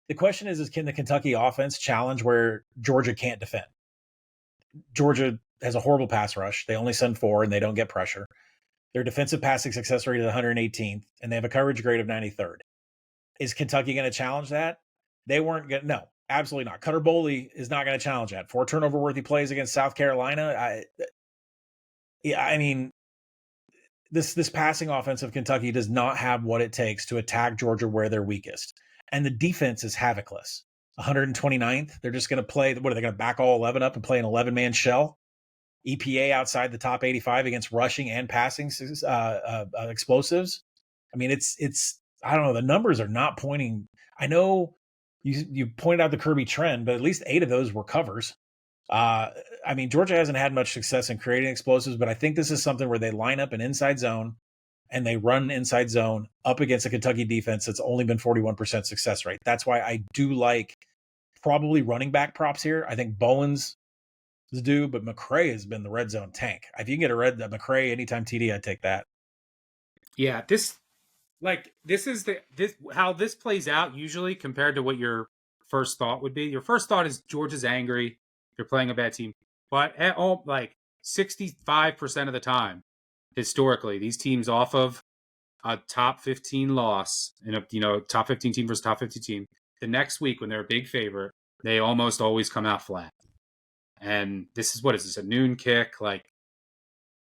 the question is can the Kentucky offense challenge where Georgia can't defend? Georgia has a horrible pass rush. They only send 4 and they don't get pressure. Their defensive passing success rate is 118th, and they have a coverage grade of 93rd. Is Kentucky going to challenge that? They weren't going to. No, absolutely not. Cutter Boley is not going to challenge that. 4 turnover-worthy plays against South Carolina. I mean, this passing offense of Kentucky does not have what it takes to attack Georgia where they're weakest. And the defense is havocless. 129th. They're just going to play. What are they going to back all 11 up and play an 11-man shell? EPA outside the top 85 against rushing and passing explosives. I mean, it's. I don't know. The numbers are not pointing. I know you pointed out the Kirby trend, but at least 8 of those were covers. I mean, Georgia hasn't had much success in creating explosives, but I think this is something where they line up an inside zone and they run an inside zone up against a Kentucky defense that's only been 41% success rate. That's why I do like probably running back props here. I think Bowens is due, but McCray has been the red zone tank. If you can get a McCray anytime TD, I'd take that. Yeah, this is how this plays out usually compared to what your first thought would be. Your first thought is Georgia's angry. They're playing a bad team. But at all, 65% of the time, historically, these teams off of a top 15 loss in a top 15 team versus top 15 team, the next week when they're a big favorite, they almost always come out flat. And this is a noon kick?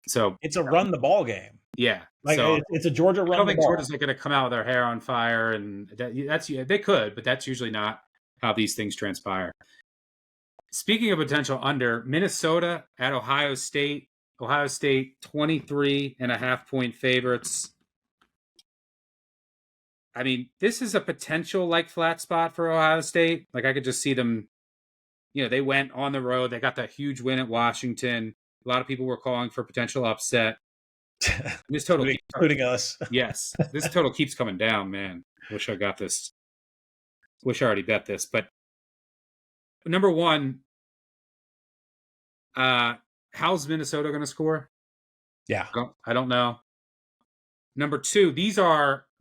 So it's a run the ball game. Yeah, it's a Georgia run. I don't think Georgia's going to come out with their hair on fire, and that's they could, but that's usually not how these things transpire. Speaking of potential under, Minnesota at Ohio State. Ohio State 23.5-point favorites. I mean, this is a potential flat spot for Ohio State. I could just see them. They went on the road. They got that huge win at Washington. A lot of people were calling for potential upset. This total, including us. Yes, this total keeps coming down, man. Wish I got this. Wish I already bet this. But number one, how's Minnesota going to score? Yeah, I don't know. Number two,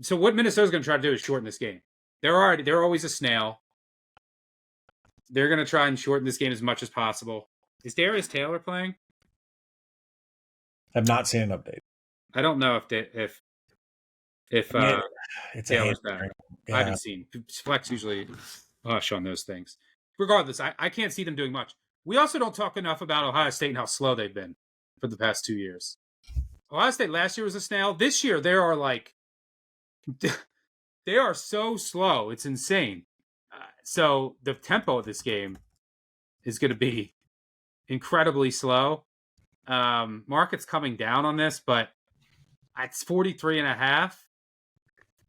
so what Minnesota's going to try to do is shorten this game. They're always a snail. They're going to try and shorten this game as much as possible. Is Darius Taylor playing? I've not seen an update. I don't know if it's Taylor's back. Yeah. I haven't seen. Flex usually hush on those things. Regardless, I can't see them doing much. We also don't talk enough about Ohio State and how slow they've been for the past 2 years. Ohio State last year was a snail. This year they are so slow. It's insane. So the tempo of this game is going to be incredibly slow. Market's coming down on this, but It's 43.5.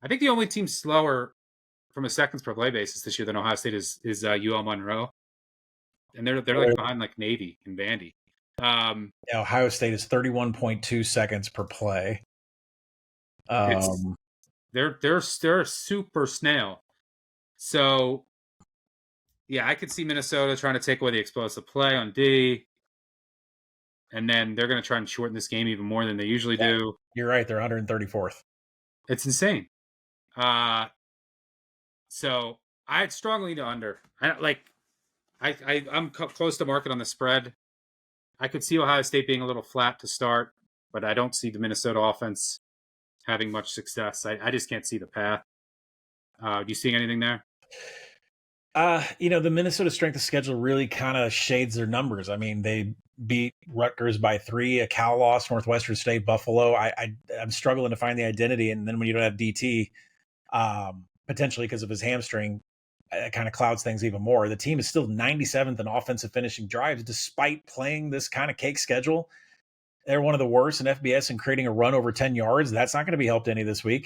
I think the only team slower from a seconds per play basis this year than Ohio State is UL Monroe, and they're like behind like Navy and Vandy. Ohio State is 31.2 seconds per play. They're super snail. So yeah, I could see Minnesota trying to take away the explosive play on D, and then they're going to try and shorten this game even more than they usually do. You're right; they're 134th. It's insane. So I'd strongly lean to under. I'm close to market on the spread. I could see Ohio State being a little flat to start, but I don't see the Minnesota offense having much success. I just can't see the path. Do you see anything there? The Minnesota strength of schedule really kind of shades their numbers. I mean, they beat Rutgers by 3, a Cal loss, Northwestern State, Buffalo. I'm struggling to find the identity. And then when you don't have DT, potentially because of his hamstring, it kind of clouds things even more. The team is still 97th in offensive finishing drives, despite playing this kind of cake schedule. They're one of the worst in FBS in creating a run over 10 yards. That's not going to be helped any this week.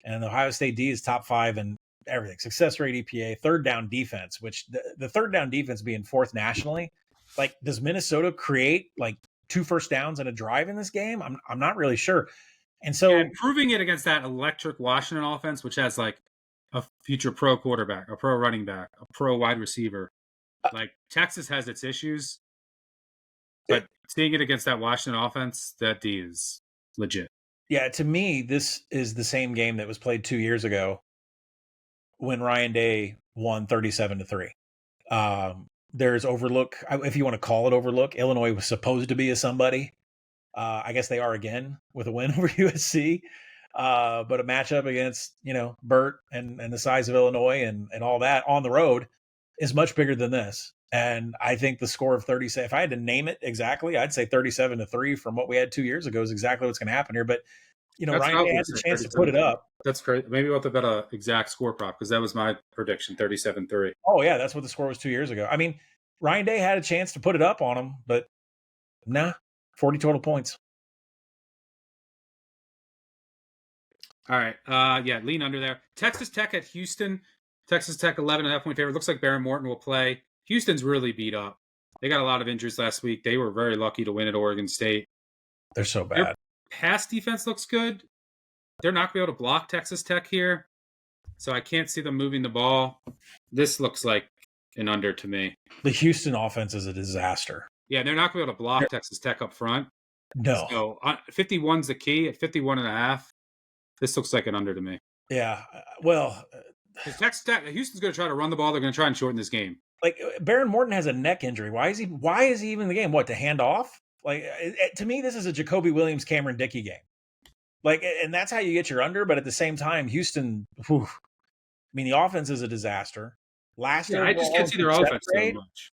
And the Ohio State D is top 5 in everything. Success rate, EPA, third down defense, which the third down defense being 4th nationally. Like, does Minnesota create like 2 first downs in a drive in this game? I'm not really sure. And so proving it against that electric Washington offense, which has like a future pro quarterback, a pro running back, a pro wide receiver. Like, Texas has its issues, but seeing it against that Washington offense, that D is legit. Yeah, to me, this is the same game that was played 2 years ago when Ryan Day won 37-3. There's overlook, if you want to call it overlook. Illinois was supposed to be a somebody. I guess they are again with a win over USC. But a matchup against, Burt and the size of Illinois and all that on the road is much bigger than this. And I think the score of 37, if I had to name it exactly, I'd say 37-3 from what we had 2 years ago is exactly what's going to happen here. But, Ryan Day has a chance to put it up. That's great. Maybe we'll have to bet an exact score prop, because that was my prediction, 37-3. Oh, yeah, that's what the score was 2 years ago. I mean, Ryan Day had a chance to put it up on him, but 40 total points. All right. Lean under there. Texas Tech at Houston. Texas Tech 11.5-point favorite. Looks like Baron Morton will play. Houston's really beat up. They got a lot of injuries last week. They were very lucky to win at Oregon State. They're so bad. Their pass defense looks good. They're not going to be able to block Texas Tech here, so I can't see them moving the ball. This looks like an under to me. The Houston offense is a disaster. Yeah, they're not going to be able to block Texas Tech up front. No. So 51's the key at 51.5. This looks like an under to me. Yeah. Well, Texas Tech, Houston's going to try to run the ball. They're going to try and shorten this game. Like, Baron Morton has a neck injury. Why is he even in the game? What, to hand off? Like, to me, this is a Jacoby Williams, Cameron Dickey game. Like, and that's how you get your under. But at the same time, Houston, the offense is a disaster. I just can't see their offense so much.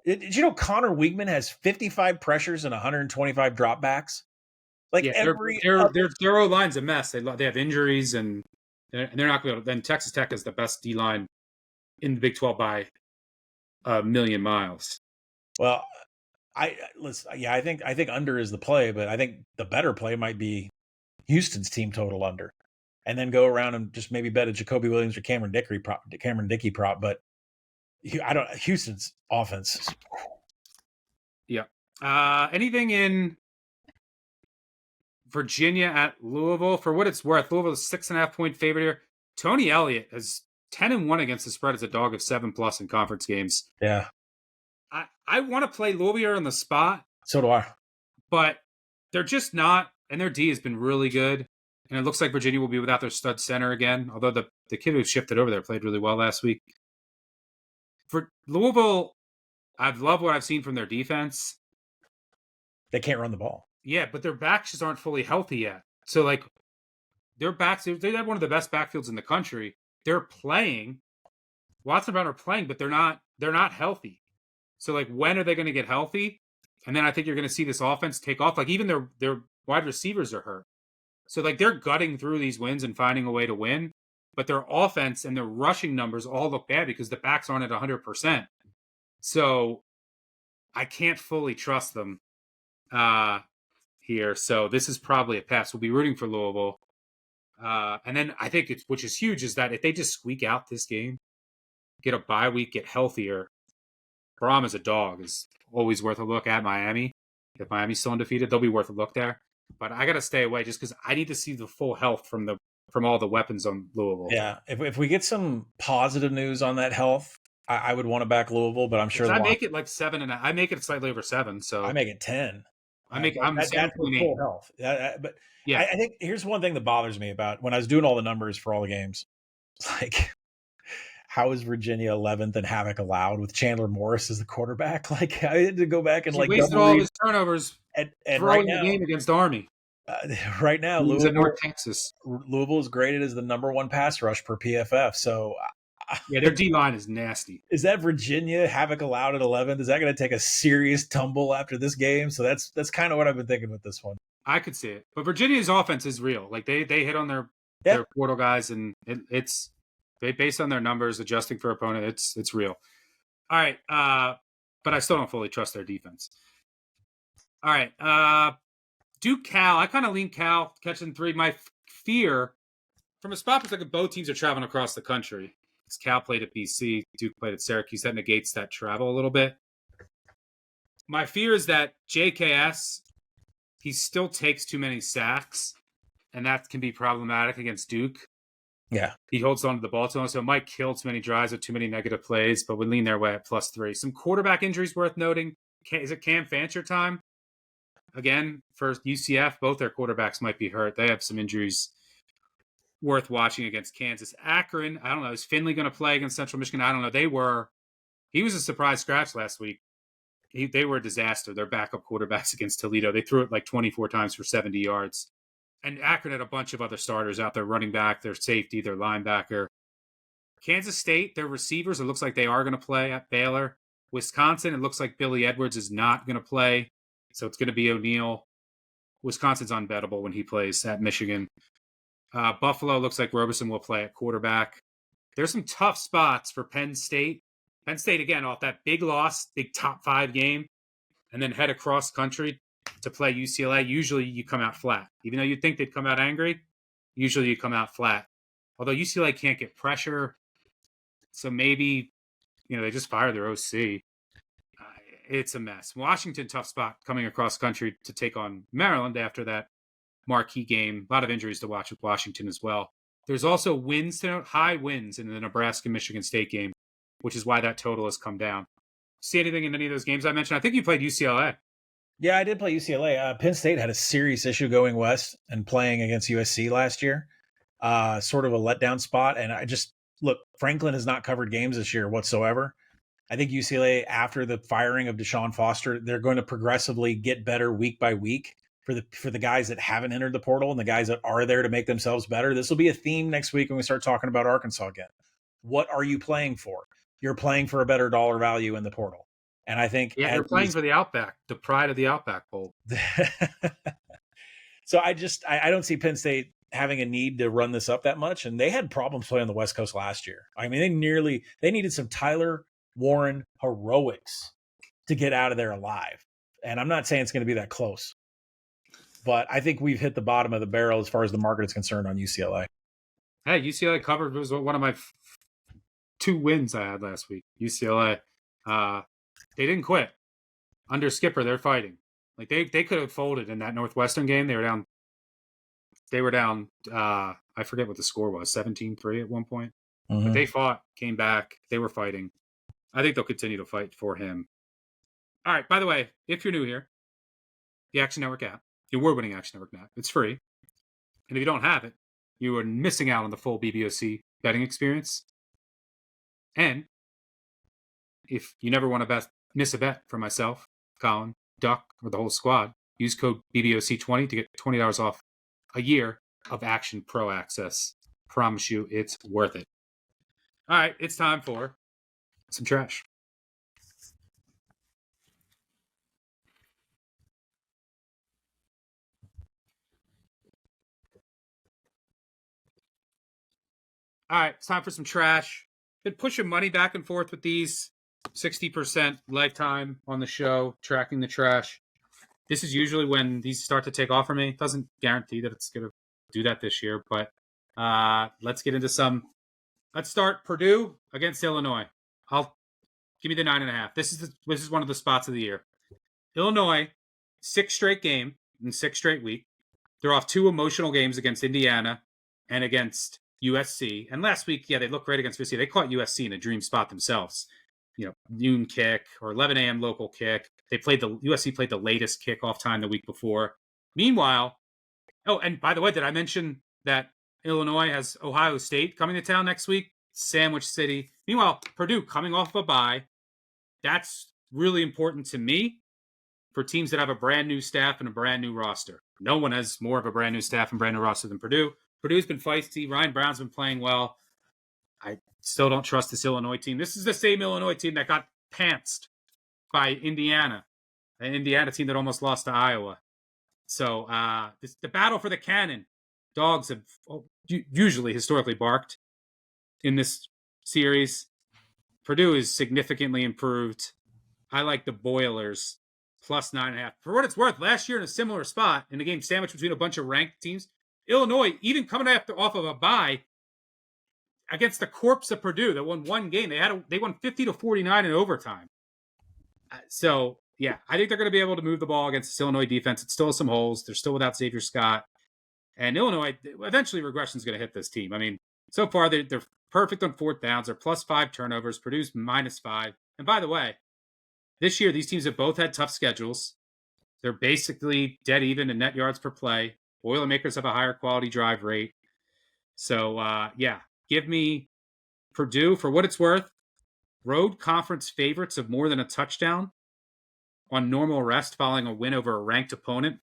Did you know Connor Weigman has 55 pressures and 125 dropbacks? Like, their O-line's a mess. They have injuries, and they're not going to. Then Texas Tech is the best D-line in the Big 12 by a million miles. Well, I think under is the play, but I think the better play might be Houston's team total under, and then go around and just maybe bet a Jacoby Williams or Cameron Dickey prop. But Houston's offense. Yeah. Anything in Virginia at Louisville? For what it's worth, Louisville is 6.5-point favorite here. Tony Elliott has 10-1 against the spread as a dog of 7+ in conference games. Yeah. I want to play Louisville on the spot. So do I. But they're just not, and their D has been really good. And it looks like Virginia will be without their stud center again, although the kid who shifted over there played really well last week. For Louisville, I've loved what I've seen from their defense. They can't run the ball. Yeah, but their backs just aren't fully healthy yet. So, like, their backs, they have one of the best backfields in the country. They're playing. Watson Brown are playing, but they're not healthy. So, like, when are they going to get healthy? And then I think you're going to see this offense take off. Like, even their wide receivers are hurt. So, like, they're gutting through these wins and finding a way to win. But their offense and their rushing numbers all look bad because the backs aren't at 100%. So, I can't fully trust them. here. So this is probably a pass. We'll be rooting for Louisville. And then I think which is huge, is that if they just squeak out this game, get a bye week, get healthier, Braum as a dog is always worth a look at Miami. If Miami's still undefeated, they'll be worth a look there. But I got to stay away just because I need to see the full health from all the weapons on Louisville. Yeah, if we get some positive news on that health, I would want to back Louisville, but I'm sure I make it like 7.5. I make it slightly over 7. So I make it 10. I'm that's full health. But yeah, I think here's one thing that bothers me about when I was doing all the numbers for all the games. It's like, how is Virginia 11th and Havoc allowed with Chandler Morris as the quarterback? Like, I had to go back and wasted all his turnovers and throwing the game against Army. Right now, Louisville, North Texas. Louisville is graded as the number 1 pass rush per PFF. So yeah, their D line is nasty. Is that Virginia Havoc allowed at 11th? Is that going to take a serious tumble after this game? So that's kind of what I've been thinking with this one. I could see it, but Virginia's offense is real. Like they hit on their portal guys, and it's based on their numbers, adjusting for opponent. It's real. All right, but I still don't fully trust their defense. All right, Duke Cal. I kind of lean Cal catching 3. My fear from a spot perspective, both teams are traveling across the country. Cal played at BC, Duke played at Syracuse. That negates that travel a little bit. My fear is that JKS, he still takes too many sacks, and that can be problematic against Duke. Yeah. He holds on to the ball too long, so it might kill too many drives with too many negative plays, but would lean their way at +3. Some quarterback injuries worth noting. Is it Cam Fancher time? Again, for UCF, both their quarterbacks might be hurt. They have some injuries worth watching against Kansas. Akron, I don't know. Is Finley going to play against Central Michigan? I don't know. He was a surprise scratch last week. They were a disaster. Their backup quarterbacks against Toledo. They threw it like 24 times for 70 yards. And Akron had a bunch of other starters out there, running back, their safety, their linebacker. Kansas State, their receivers, it looks like they are going to play at Baylor. Wisconsin, it looks like Billy Edwards is not going to play. So it's going to be O'Neal. Wisconsin's unbettable when he plays at Michigan. Buffalo looks like Roberson will play at quarterback. There's some tough spots for Penn State. Penn State, again, off that big loss, big top 5 game, and then head across country to play UCLA. Usually you come out flat. Even though you'd think they'd come out angry, usually you come out flat. Although UCLA can't get pressure, so maybe they just fire their OC. It's a mess. Washington, tough spot coming across country to take on Maryland after that marquee game. A lot of injuries to watch with Washington as well. There's also high wins in the Nebraska-Michigan State game, which is why that total has come down. See anything in any of those games I mentioned? I think you played UCLA. Yeah, I did play UCLA. Penn State had a serious issue going west and playing against USC last year. Sort of a letdown spot. And look, Franklin has not covered games this year whatsoever. I think UCLA, after the firing of Deshaun Foster, they're going to progressively get better week by week for the guys that haven't entered the portal and the guys that are there to make themselves better. This will be a theme next week when we start talking about Arkansas again. What are you playing for? You're playing for a better dollar value in the portal. And I think you're playing for the Outback, the pride of the Outback Bowl. So I don't see Penn State having a need to run this up that much. And they had problems playing on the West Coast last year. I mean, they needed some Tyler Warren heroics to get out of there alive. And I'm not saying it's going to be that close, but I think we've hit the bottom of the barrel as far as the market is concerned on UCLA. Hey, UCLA covered was one of my 2 wins I had last week. UCLA, they didn't quit. Under Skipper, they're fighting. Like they could have folded in that Northwestern game. They were down. I forget what the score was, 17-3 at one point. Mm-hmm. But they fought, came back. They were fighting. I think they'll continue to fight for him. All right. By the way, if you're new here, the Action Network app, the award-winning Action Network app, it's free. And if you don't have it, you are missing out on the full BBOC betting experience. And if you never want to miss a bet from myself, Colin, Duck, or the whole squad, use code BBOC20 to get $20 off a year of Action Pro access. Promise you it's worth it. All right, it's time for some trash. All right, it's time for some trash. Been pushing money back and forth with these. 60% lifetime on the show, tracking the trash. This is usually when these start to take off for me. It doesn't guarantee that it's going to do that this year, but let's get into some. Let's start Purdue against Illinois. Give me the 9.5. This is one of the spots of the year. Illinois, 6th straight game in 6th straight week. They're off 2 emotional games against Indiana and against USC. And last week, they looked great against USC. They caught USC in a dream spot themselves. Noon kick or 11 a.m. local kick. USC played the latest kickoff time the week before. Meanwhile, and by the way, did I mention that Illinois has Ohio State coming to town next week? Sandwich City. Meanwhile, Purdue coming off a bye. That's really important to me for teams that have a brand new staff and a brand new roster. No one has more of a brand new staff and brand new roster than Purdue. Purdue's been feisty. Ryan Brown's been playing well. I still don't trust this Illinois team. This is the same Illinois team that got pantsed by Indiana, an Indiana team that almost lost to Iowa. So the battle for the cannon. Dogs have usually historically barked in this series. Purdue is significantly improved. I like the Boilers plus 9.5. For what it's worth, last year in a similar spot in the game sandwiched between a bunch of ranked teams, Illinois, even coming off of a bye against the corpse of Purdue that won one game, they won 50-49 in overtime. So I think they're going to be able to move the ball against this Illinois defense. It still has some holes. They're still without Xavier Scott. And Illinois, eventually regression is going to hit this team. I mean, so far they're perfect on 4th downs. They're plus 5 turnovers. Purdue's -5. And by the way, this year these teams have both had tough schedules. They're basically dead even in net yards per play. Boilermakers have a higher quality drive rate. So, give me Purdue for what it's worth. Road conference favorites of more than a touchdown on normal rest following a win over a ranked opponent.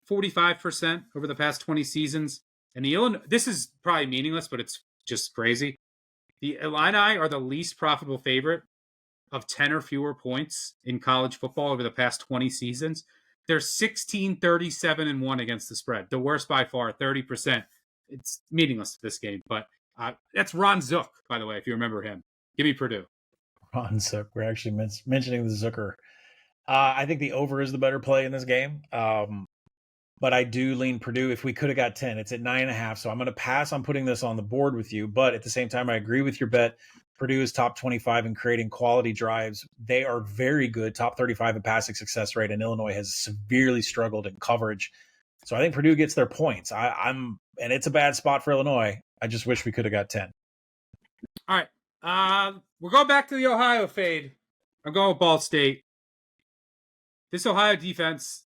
45% over the past 20 seasons. And the Illinois, this is probably meaningless, but it's just crazy. The Illini are the least profitable favorite of 10 or fewer points in college football over the past 20 seasons. They're 16-37-1 against the spread. The worst by far, 30%. It's meaningless to this game, but that's Ron Zook, by the way, if you remember him. Give me Purdue. Ron Zook. We're actually mentioning the Zooker. I think the over is the better play in this game. But I do lean Purdue. If we could have got 10, it's at 9.5. So I'm going to pass on putting this on the board with you. But at the same time, I agree with your bet. Purdue is top 25 in creating quality drives. They are very good, top 35 in passing success rate, and Illinois has severely struggled in coverage. So I think Purdue gets their points. And it's a bad spot for Illinois. I just wish we could have got 10. All right. We're going back to the Ohio fade. I'm going with Ball State. This Ohio defense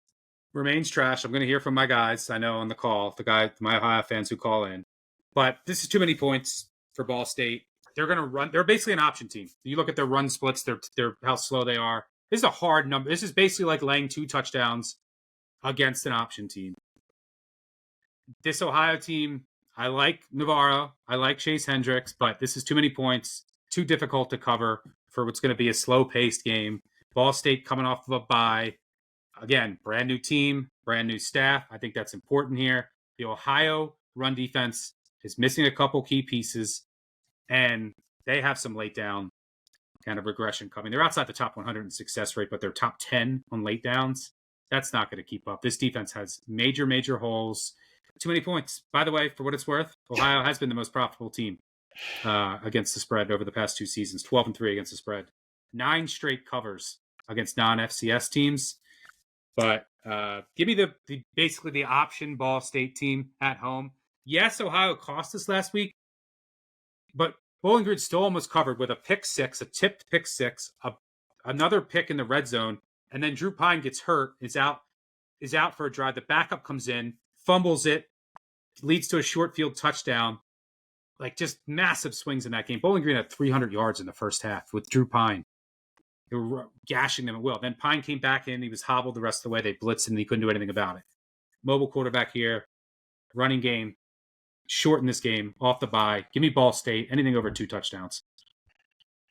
remains trash. I'm going to hear from my guys, I know, on the call, my Ohio fans who call in. But this is too many points for Ball State. They're going to run. They're basically an option team. You look at their run splits, their how slow they are. This is a hard number. This is basically like laying 2 touchdowns against an option team. This Ohio team, I like Navarro. I like Chase Hendricks, but this is too many points, too difficult to cover for what's going to be a slow-paced game. Ball State coming off of a bye. Again, brand new team, brand new staff. I think that's important here. The Ohio run defense is missing a couple key pieces, and they have some late down kind of regression coming. They're outside the top 100 in success rate, but they're top 10 on late downs. That's not going to keep up. This defense has major, major holes. Too many points. By the way, for what it's worth, Ohio has been the most profitable team against the spread over the past 2 seasons, 12-3 against the spread. 9 straight covers against non-FCS teams. But give me basically the option Ball State team at home. Yes, Ohio cost us last week, but Bowling Green still almost covered with a pick six, a tipped pick six, another pick in the red zone, and then Drew Pine gets hurt, is out for a drive. The backup comes in, fumbles it, leads to a short field touchdown. Like, just massive swings in that game. Bowling Green had 300 yards in the first half with Drew Pine. They were gashing them at will. Then Pine came back in. He was hobbled the rest of the way. They blitzed him, and he couldn't do anything about it. Mobile quarterback here. Running game. Shorten this game. Off the bye. Give me Ball State. Anything over 2 touchdowns.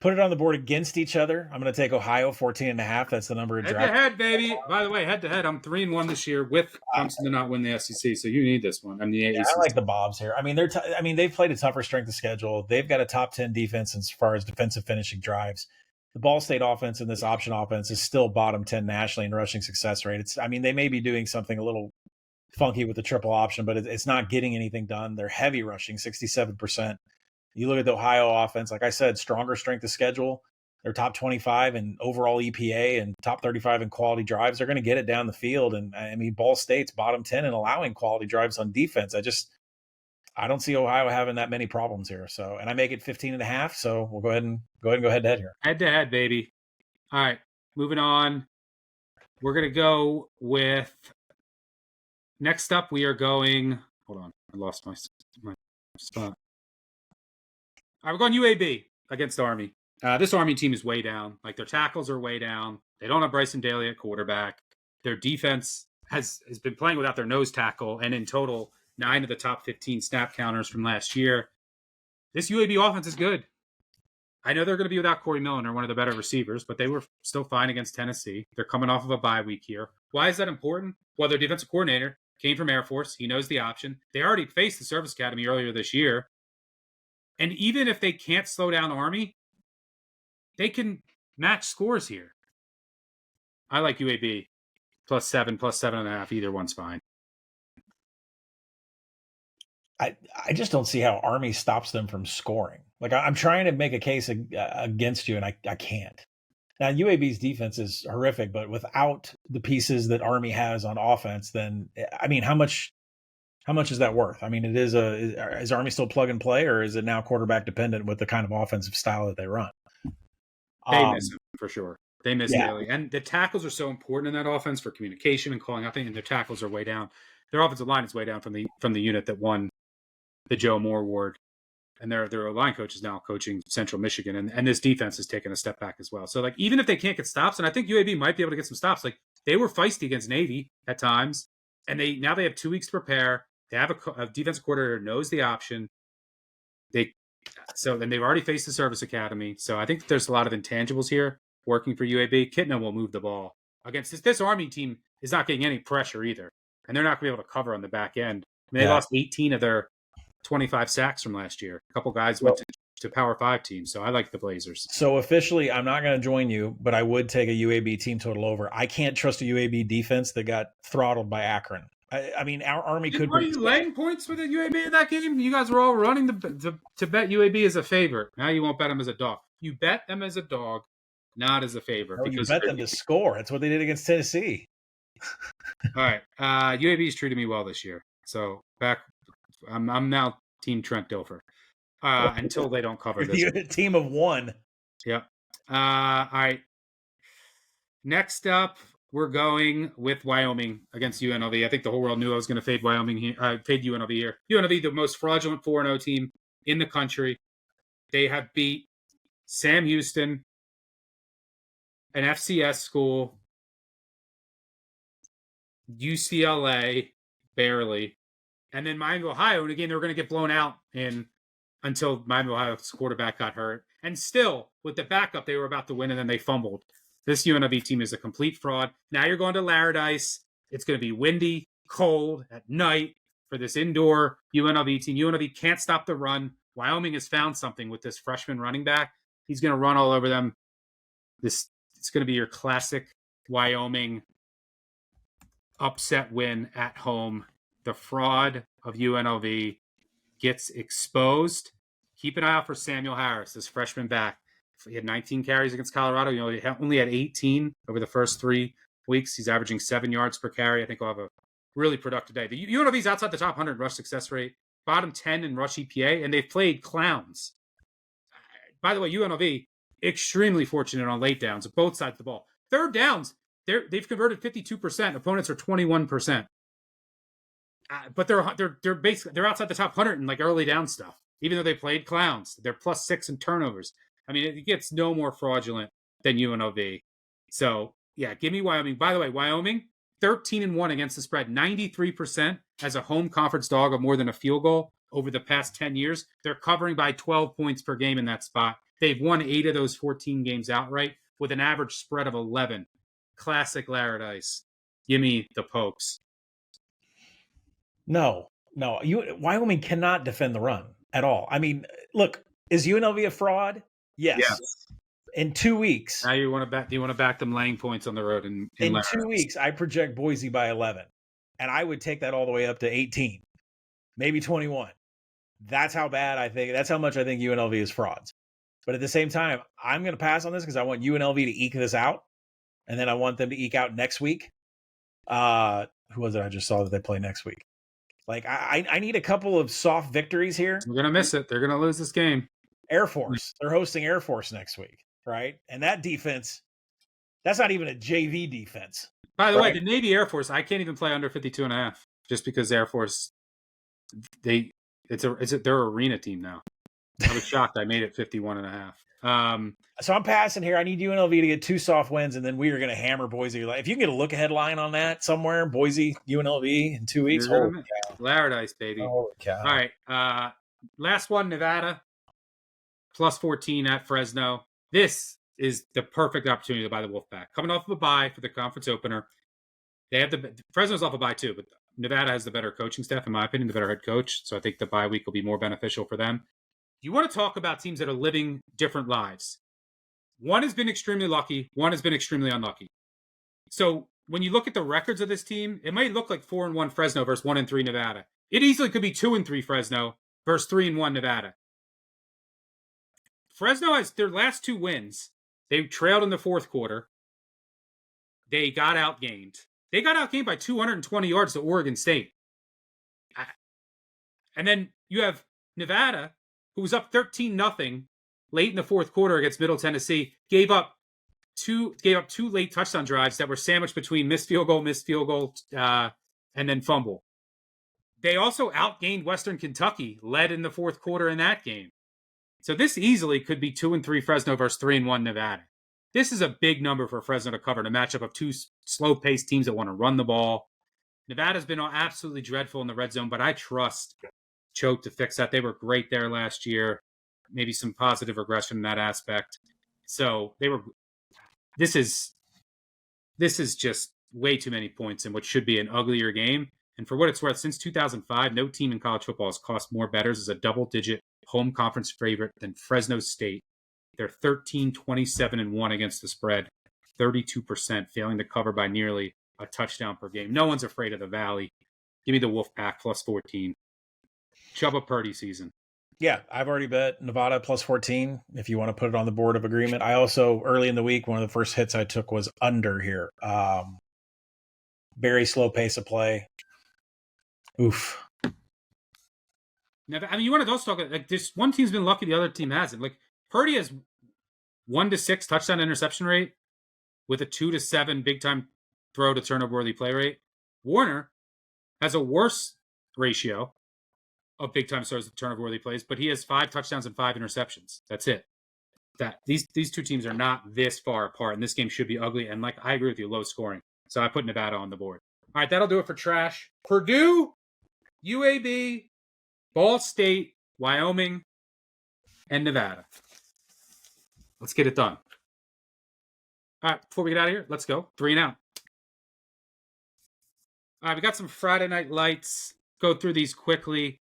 Put it on the board against each other. I'm going to take Ohio 14.5. That's the number of draft. Head-to-head, baby. By the way, head-to-head, I'm 3-1 this year with Clemson to not win the SEC, so you need this one. I like the Bobs here. I mean, they've played a tougher strength of schedule. They've got a top 10 defense as far as defensive finishing drives. the Ball State offense and this option offense is still bottom 10 nationally in rushing success rate. They may be doing something a little funky with the triple option, but it's not getting anything done. They're heavy rushing, 67%. You look at the Ohio offense, like I said, stronger strength of schedule. They're top 25 in overall EPA and top 35 in quality drives. They're going to get it down the field. And Ball State's bottom 10 in allowing quality drives on defense. I don't see Ohio having that many problems here. So, and I make it 15.5. So we'll go ahead and go head to head here. Head to head, baby. All right, moving on. We're going to go with next up. We are going. Hold on, I lost my spot. All right, we're going UAB against Army. This Army team is way down. Like, their tackles are way down. They don't have Bryson Daly at quarterback. Their defense has been playing without their nose tackle, and in total, 9 of the top 15 snap counters from last year. This UAB offense is good. I know they're going to be without Corey Milner, one of the better receivers, but they were still fine against Tennessee. They're coming off of a bye week here. Why is that important? Well, their defensive coordinator came from Air Force. He knows the option. They already faced the Service Academy earlier this year. And even if they can't slow down Army, they can match scores here. I like UAB +7, +7.5. Either one's fine. I just don't see how Army stops them from scoring. Like, I'm trying to make a case against you, and I can't. Now, UAB's defense is horrific, but without the pieces that Army has on offense, then how much is that worth? Is Army still plug and play, or is it now quarterback dependent with the kind of offensive style that they run? They miss him for sure. They miss Daly, and the tackles are so important in that offense for communication and calling out things. And their tackles are way down. Their offensive line is way down from the unit that won the Joe Moore Award, and their line coach is now coaching Central Michigan, and this defense has taken a step back as well. So, like, even if they can't get stops, and I think UAB might be able to get some stops. Like, they were feisty against Navy at times, and they have 2 weeks to prepare. They have a defensive coordinator who knows the option. They've already faced the Service Academy. So I think there's a lot of intangibles here working for UAB. Kitna will move the ball against this Army team is not getting any pressure either, and they're not going to be able to cover on the back end. They lost 18 of their 25 sacks from last year. A couple guys went to Power 5 teams, so I like the Blazers. So officially, I'm not going to join you, but I would take a UAB team total over. I can't trust a UAB defense that got throttled by Akron. Our Army could. Were you laying points with the UAB in that game? You guys were all running to bet UAB as a favorite. Now you won't bet them as a dog. You bet them as a dog, not as a favorite. No, you bet them to score. That's what they did against Tennessee. All right. UAB's treated me well this year. So I'm now Team Trent Dilfer until they don't cover this. You're a team of one. Yep. All right. Next up, we're going with Wyoming against UNLV. I think the whole world knew I was going to fade Wyoming here. Fade UNLV here. UNLV, the most fraudulent 4-0 team in the country. They have beat Sam Houston, an FCS school, UCLA, barely, and then Miami, Ohio. And again, they were going to get blown out until Miami, Ohio's quarterback got hurt. And still, with the backup, they were about to win, and then they fumbled. This UNLV team is a complete fraud. Now you're going to Laradice. It's going to be windy, cold at night for this indoor UNLV team. UNLV can't stop the run. Wyoming has found something with this freshman running back. He's going to run all over them. It's going to be your classic Wyoming upset win at home. The fraud of UNLV gets exposed. Keep an eye out for Samuel Harris, this freshman back. He had 19 carries against Colorado. He only had 18 over the first 3 weeks. He's averaging 7 yards per carry. I think he'll have a really productive day. The UNLV's outside the top 100 rush success rate, bottom 10 in rush EPA, and they've played clowns. By the way, UNLV, extremely fortunate on late downs of both sides of the ball. Third downs, they've converted 52%. Opponents are 21%. But they're outside the top 100 in like early down stuff. Even though they played clowns, they're +6 in turnovers. I mean, it gets no more fraudulent than UNLV. So, yeah, give me Wyoming. By the way, Wyoming, 13-1 against the spread, 93% as a home conference dog of more than a field goal over the past 10 years. They're covering by 12 points per game in that spot. They've won 8 of those 14 games outright with an average spread of 11. Classic Laradice. Give me the Pokes. No. Wyoming cannot defend the run at all. I mean, look, is UNLV a fraud? Yes. In 2 weeks. Now you want to back? Do you want to back them laying points on the road in In Laramie? 2 weeks, I project Boise by 11, and I would take that all the way up to 18, maybe 21. That's how bad I think. That's how much I think UNLV is frauds. But at the same time, I'm going to pass on this because I want UNLV to eke this out, and then I want them to eke out next week. Who was it? I just saw that they play next week. Like I need a couple of soft victories here. We're gonna miss it. They're gonna lose this game. Air Force. They're hosting Air Force next week, right? And that defense, that's not even a JV defense. By the way, the Navy Air Force, I can't even play under 52.5 just because Air Force, they're arena team now. I was shocked. I made it 51.5. So I'm passing here. I need UNLV to get 2 soft wins, and then we are going to hammer Boise. If you can get a look ahead line on that somewhere, Boise, UNLV in 2 weeks. Holy cow. Laradice, baby. Holy cow. All right. Last one, Nevada. +14 at Fresno. This is the perfect opportunity to buy the Wolfpack. Coming off of a bye for the conference opener. They have Fresno's off a bye too, but Nevada has the better coaching staff, in my opinion, the better head coach. So I think the bye week will be more beneficial for them. You want to talk about teams that are living different lives. One has been extremely lucky. One has been extremely unlucky. So when you look at the records of this team, it might look like 4-1 Fresno versus 1-3 Nevada. It easily could be 2-3 Fresno versus 3-1 Nevada. Fresno has their last 2 wins. They trailed in the fourth quarter. They got outgained. They got outgained by 220 yards to Oregon State. And then you have Nevada, who was up 13-0 late in the fourth quarter against Middle Tennessee, gave up two late touchdown drives that were sandwiched between missed field goal, and then fumble. They also outgained Western Kentucky, led in the fourth quarter in that game. So this easily could be 2-3 Fresno versus 3-1 Nevada. This is a big number for Fresno to cover in a matchup of 2 slow-paced teams that want to run the ball. Nevada's been absolutely dreadful in the red zone, but I trust Choate to fix that. They were great there last year. Maybe some positive regression in that aspect. So this is just way too many points in what should be an uglier game. And for what it's worth, since 2005, no team in college football has cost more bettors as a double-digit home conference favorite than Fresno State. They're 13-27-1 against the spread, 32%, failing to cover by nearly a touchdown per game. No one's afraid of the Valley. Give me the Wolfpack +14. Chubba Purdy season. Yeah, I've already bet Nevada +14 if you want to put it on the board of agreement. I also, early in the week, one of the first hits I took was under here. Very slow pace of play. Oof. Now, I mean, you want to also talk like this. One team's been lucky, the other team hasn't. Like Purdy has 1-6 touchdown interception rate with a 2-7 big time throw to turnover worthy play rate. Warner has a worse ratio of big time throws to turnover worthy plays, but he has 5 touchdowns and 5 interceptions. That's it. These 2 teams are not this far apart, and this game should be ugly. And like I agree with you, low scoring. So I put Nevada on the board. All right, that'll do it for trash. Purdue, UAB, Ball State, Wyoming, and Nevada. Let's get it done. All right, before we get out of here, let's go. 3 and out. All right, we got some Friday night lights. Go through these quickly.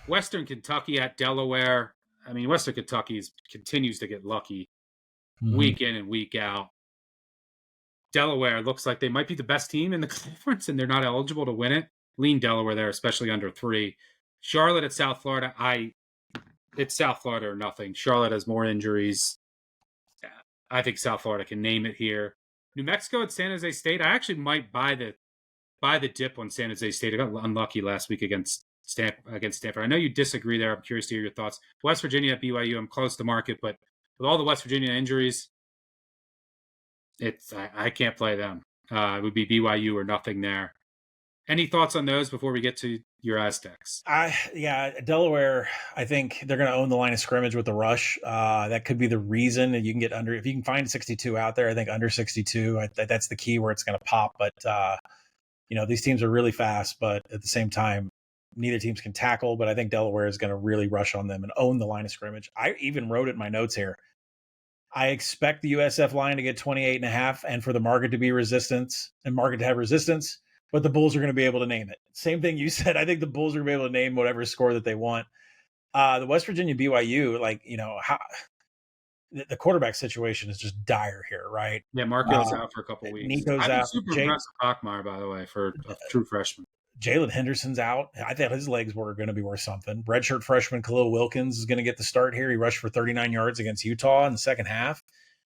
Western Kentucky at Delaware. I mean, Western Kentucky continues to get lucky week in and week out. Delaware looks like they might be the best team in the conference, and they're not eligible to win it. Lean Delaware there, especially under 3. Charlotte at South Florida. It's South Florida or nothing. Charlotte has more injuries. I think South Florida can name it here. New Mexico at San Jose State. I actually might buy the dip on San Jose State. I got unlucky last week against Stanford. I know you disagree there. I'm curious to hear your thoughts. West Virginia at BYU. I'm close to market, but with all the West Virginia injuries, I can't play them. It would be BYU or nothing there. Any thoughts on those before we get to your Aztecs? Delaware, I think they're going to own the line of scrimmage with the rush. That could be the reason that you can get under. If you can find 62 out there, I think under 62, that's the key where it's going to pop. But, these teams are really fast, but at the same time, neither teams can tackle. But I think Delaware is going to really rush on them and own the line of scrimmage. I even wrote it in my notes here. I expect the USF line to get 28.5 and for the market to be resistance and market to have resistance. But the Bulls are going to be able to name it. Same thing you said. I think the Bulls are going to be able to name whatever score that they want. The West Virginia BYU, the quarterback situation is just dire here, right? Yeah, Markel's out for a couple weeks. Nico's I've been out. super impressed with Bachmeyer, by the way, for a true freshman. Jalen Henderson's out. I thought his legs were going to be worth something. Redshirt freshman Khalil Wilkins is going to get the start here. He rushed for 39 yards against Utah in the second half.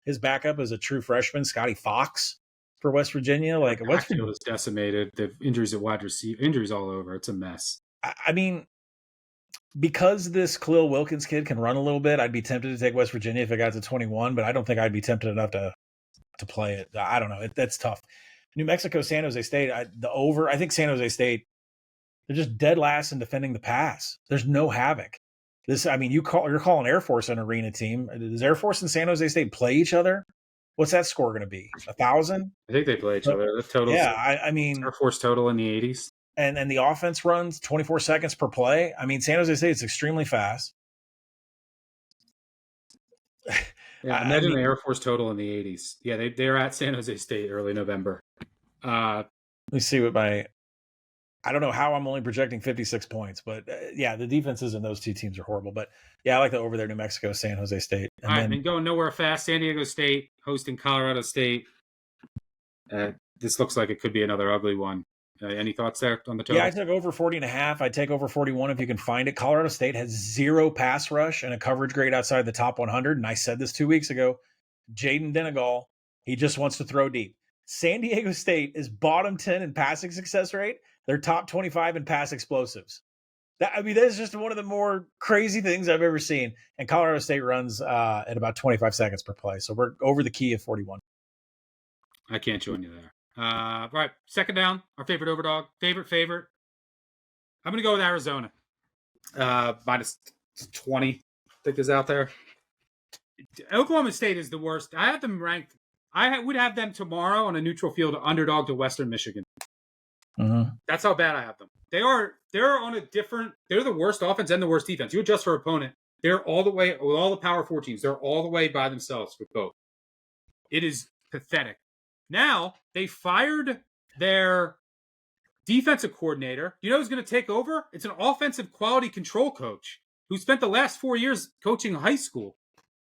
His backup is a true freshman, Scotty Fox for West Virginia. Like Westfield is decimated. The injuries at wide receiver, injuries all over. It's a mess. I mean, because this Khalil Wilkins kid can run a little bit, I'd be tempted to take West Virginia if it got to 21, but I don't think I'd be tempted enough to play it. I don't know. That's tough. New Mexico, San Jose State, the over. I think San Jose State, they're just dead last in defending the pass. There's no havoc. You're calling Air Force an arena team. Does Air Force and San Jose State play each other? What's that score going to be? 1,000? I think they play each other. The total. Yeah, I mean, Air Force total in the 80s. And the offense runs 24 seconds per play. I mean, San Jose State is extremely fast. Yeah, imagine the Air Force total in the 80s. Yeah, they're at San Jose State early November. Let me see what I don't know how I'm only projecting 56 points, but yeah, the defenses in those two teams are horrible. But yeah, I like the over there, New Mexico, San Jose State. And going nowhere fast, San Diego State hosting Colorado State. This looks like it could be another ugly one. Any thoughts there on the total? Yeah, I took over 40.5. I take over 41 if you can find it. Colorado State has 0 pass rush and a coverage grade outside the top 100. And I said this 2 weeks ago. Jaden Denegal, he just wants to throw deep. San Diego State is bottom 10 in passing success rate. They're top 25 in pass explosives. That's just one of the more crazy things I've ever seen. And Colorado State runs at about 25 seconds per play. So we're over the key of 41. I can't join you there. Right, second down, our favorite overdog, favorite. I'm going to go with Arizona. Minus 20, I think is out there. Oklahoma State is the worst. I have them ranked. I would have them tomorrow on a neutral field underdog to Western Michigan. Mm-hmm. That's how bad I have them. They're on a different. They're the worst offense and the worst defense. You adjust for opponent. They're all the way with all the Power 4 teams. They're all the way by themselves with both. It is pathetic. Now, they fired their defensive coordinator. You know who's going to take over? It's an offensive quality control coach who spent the last 4 years coaching high school.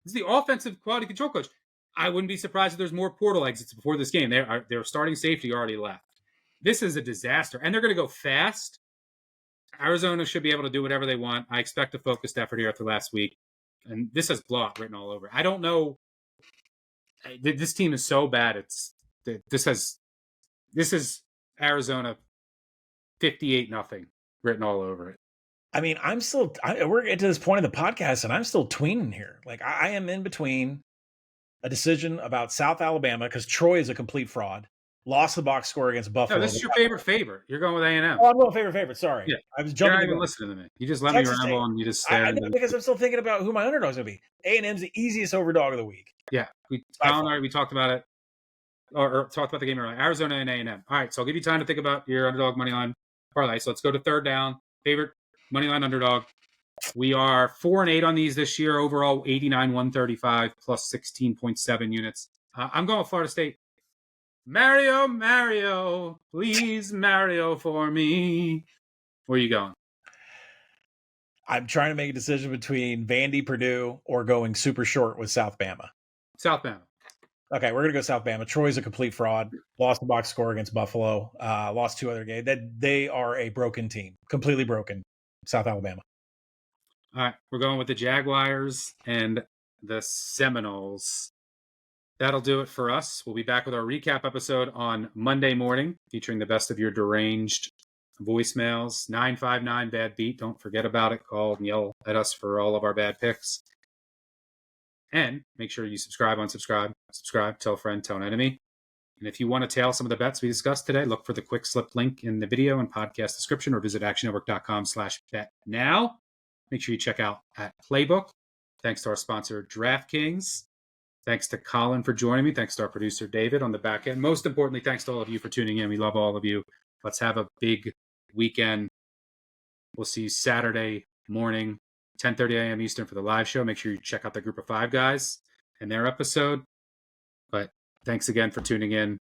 This is the offensive quality control coach. I wouldn't be surprised if there's more portal exits before this game. Their starting safety already left. This is a disaster. And they're going to go fast. Arizona should be able to do whatever they want. I expect a focused effort here after last week. And this has blowout written all over. I don't know. This team is so bad. This is Arizona 58-0 written all over it. I mean, we're getting to this point of the podcast and I'm still tweening here. Like I am in between a decision about South Alabama because Troy is a complete fraud. Lost the box score against Buffalo. No, this is your favorite. You're going with A&M. Oh, I'm going favorite. Sorry. Yeah. I was jumping. You're not even listening to me. You just let me ramble and you just stare. Because I'm still thinking about who my underdog's going to be. A&M's the easiest overdog of the week. Yeah. Colin and I, we talked about it. Or talked about the game earlier. Arizona and A&M. All right, so I'll give you time to think about your underdog moneyline parlay. So let's go to third down. Favorite moneyline underdog. We are 4-8 on these this year. Overall, 89-135 plus 16.7 units. I'm going with Florida State. Mario, please Mario for me. Where are you going? I'm trying to make a decision between Vandy, Purdue, or going super short with South Bama. South Bama. Okay, we're going to go South Bama. Troy's a complete fraud. Lost the box score against Buffalo. Lost 2 other games. They are a broken team. Completely broken. South Alabama. All right, we're going with the Jaguars and the Seminoles. That'll do it for us. We'll be back with our recap episode on Monday morning, featuring the best of your deranged voicemails. 959 Bad Beat. Don't forget about it. Call and yell at us for all of our bad picks. And make sure you subscribe, tell a friend, tell an enemy. And if you want to tail some of the bets we discussed today, look for the quick slip link in the video and podcast description or visit actionnetwork.com/bet now. Make sure you check out at Playbook. Thanks to our sponsor, Draftkings. Thanks to Colin for joining me. Thanks to our producer, David, on the back end. Most importantly, thanks to all of you for tuning in. We love all of you. Let's have a big weekend. We'll see you Saturday morning, 10:30 a.m. Eastern for the live show. Make sure you check out the Group of Five guys and their episode. But thanks again for tuning in.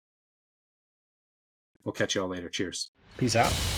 We'll catch you all later. Cheers. Peace out.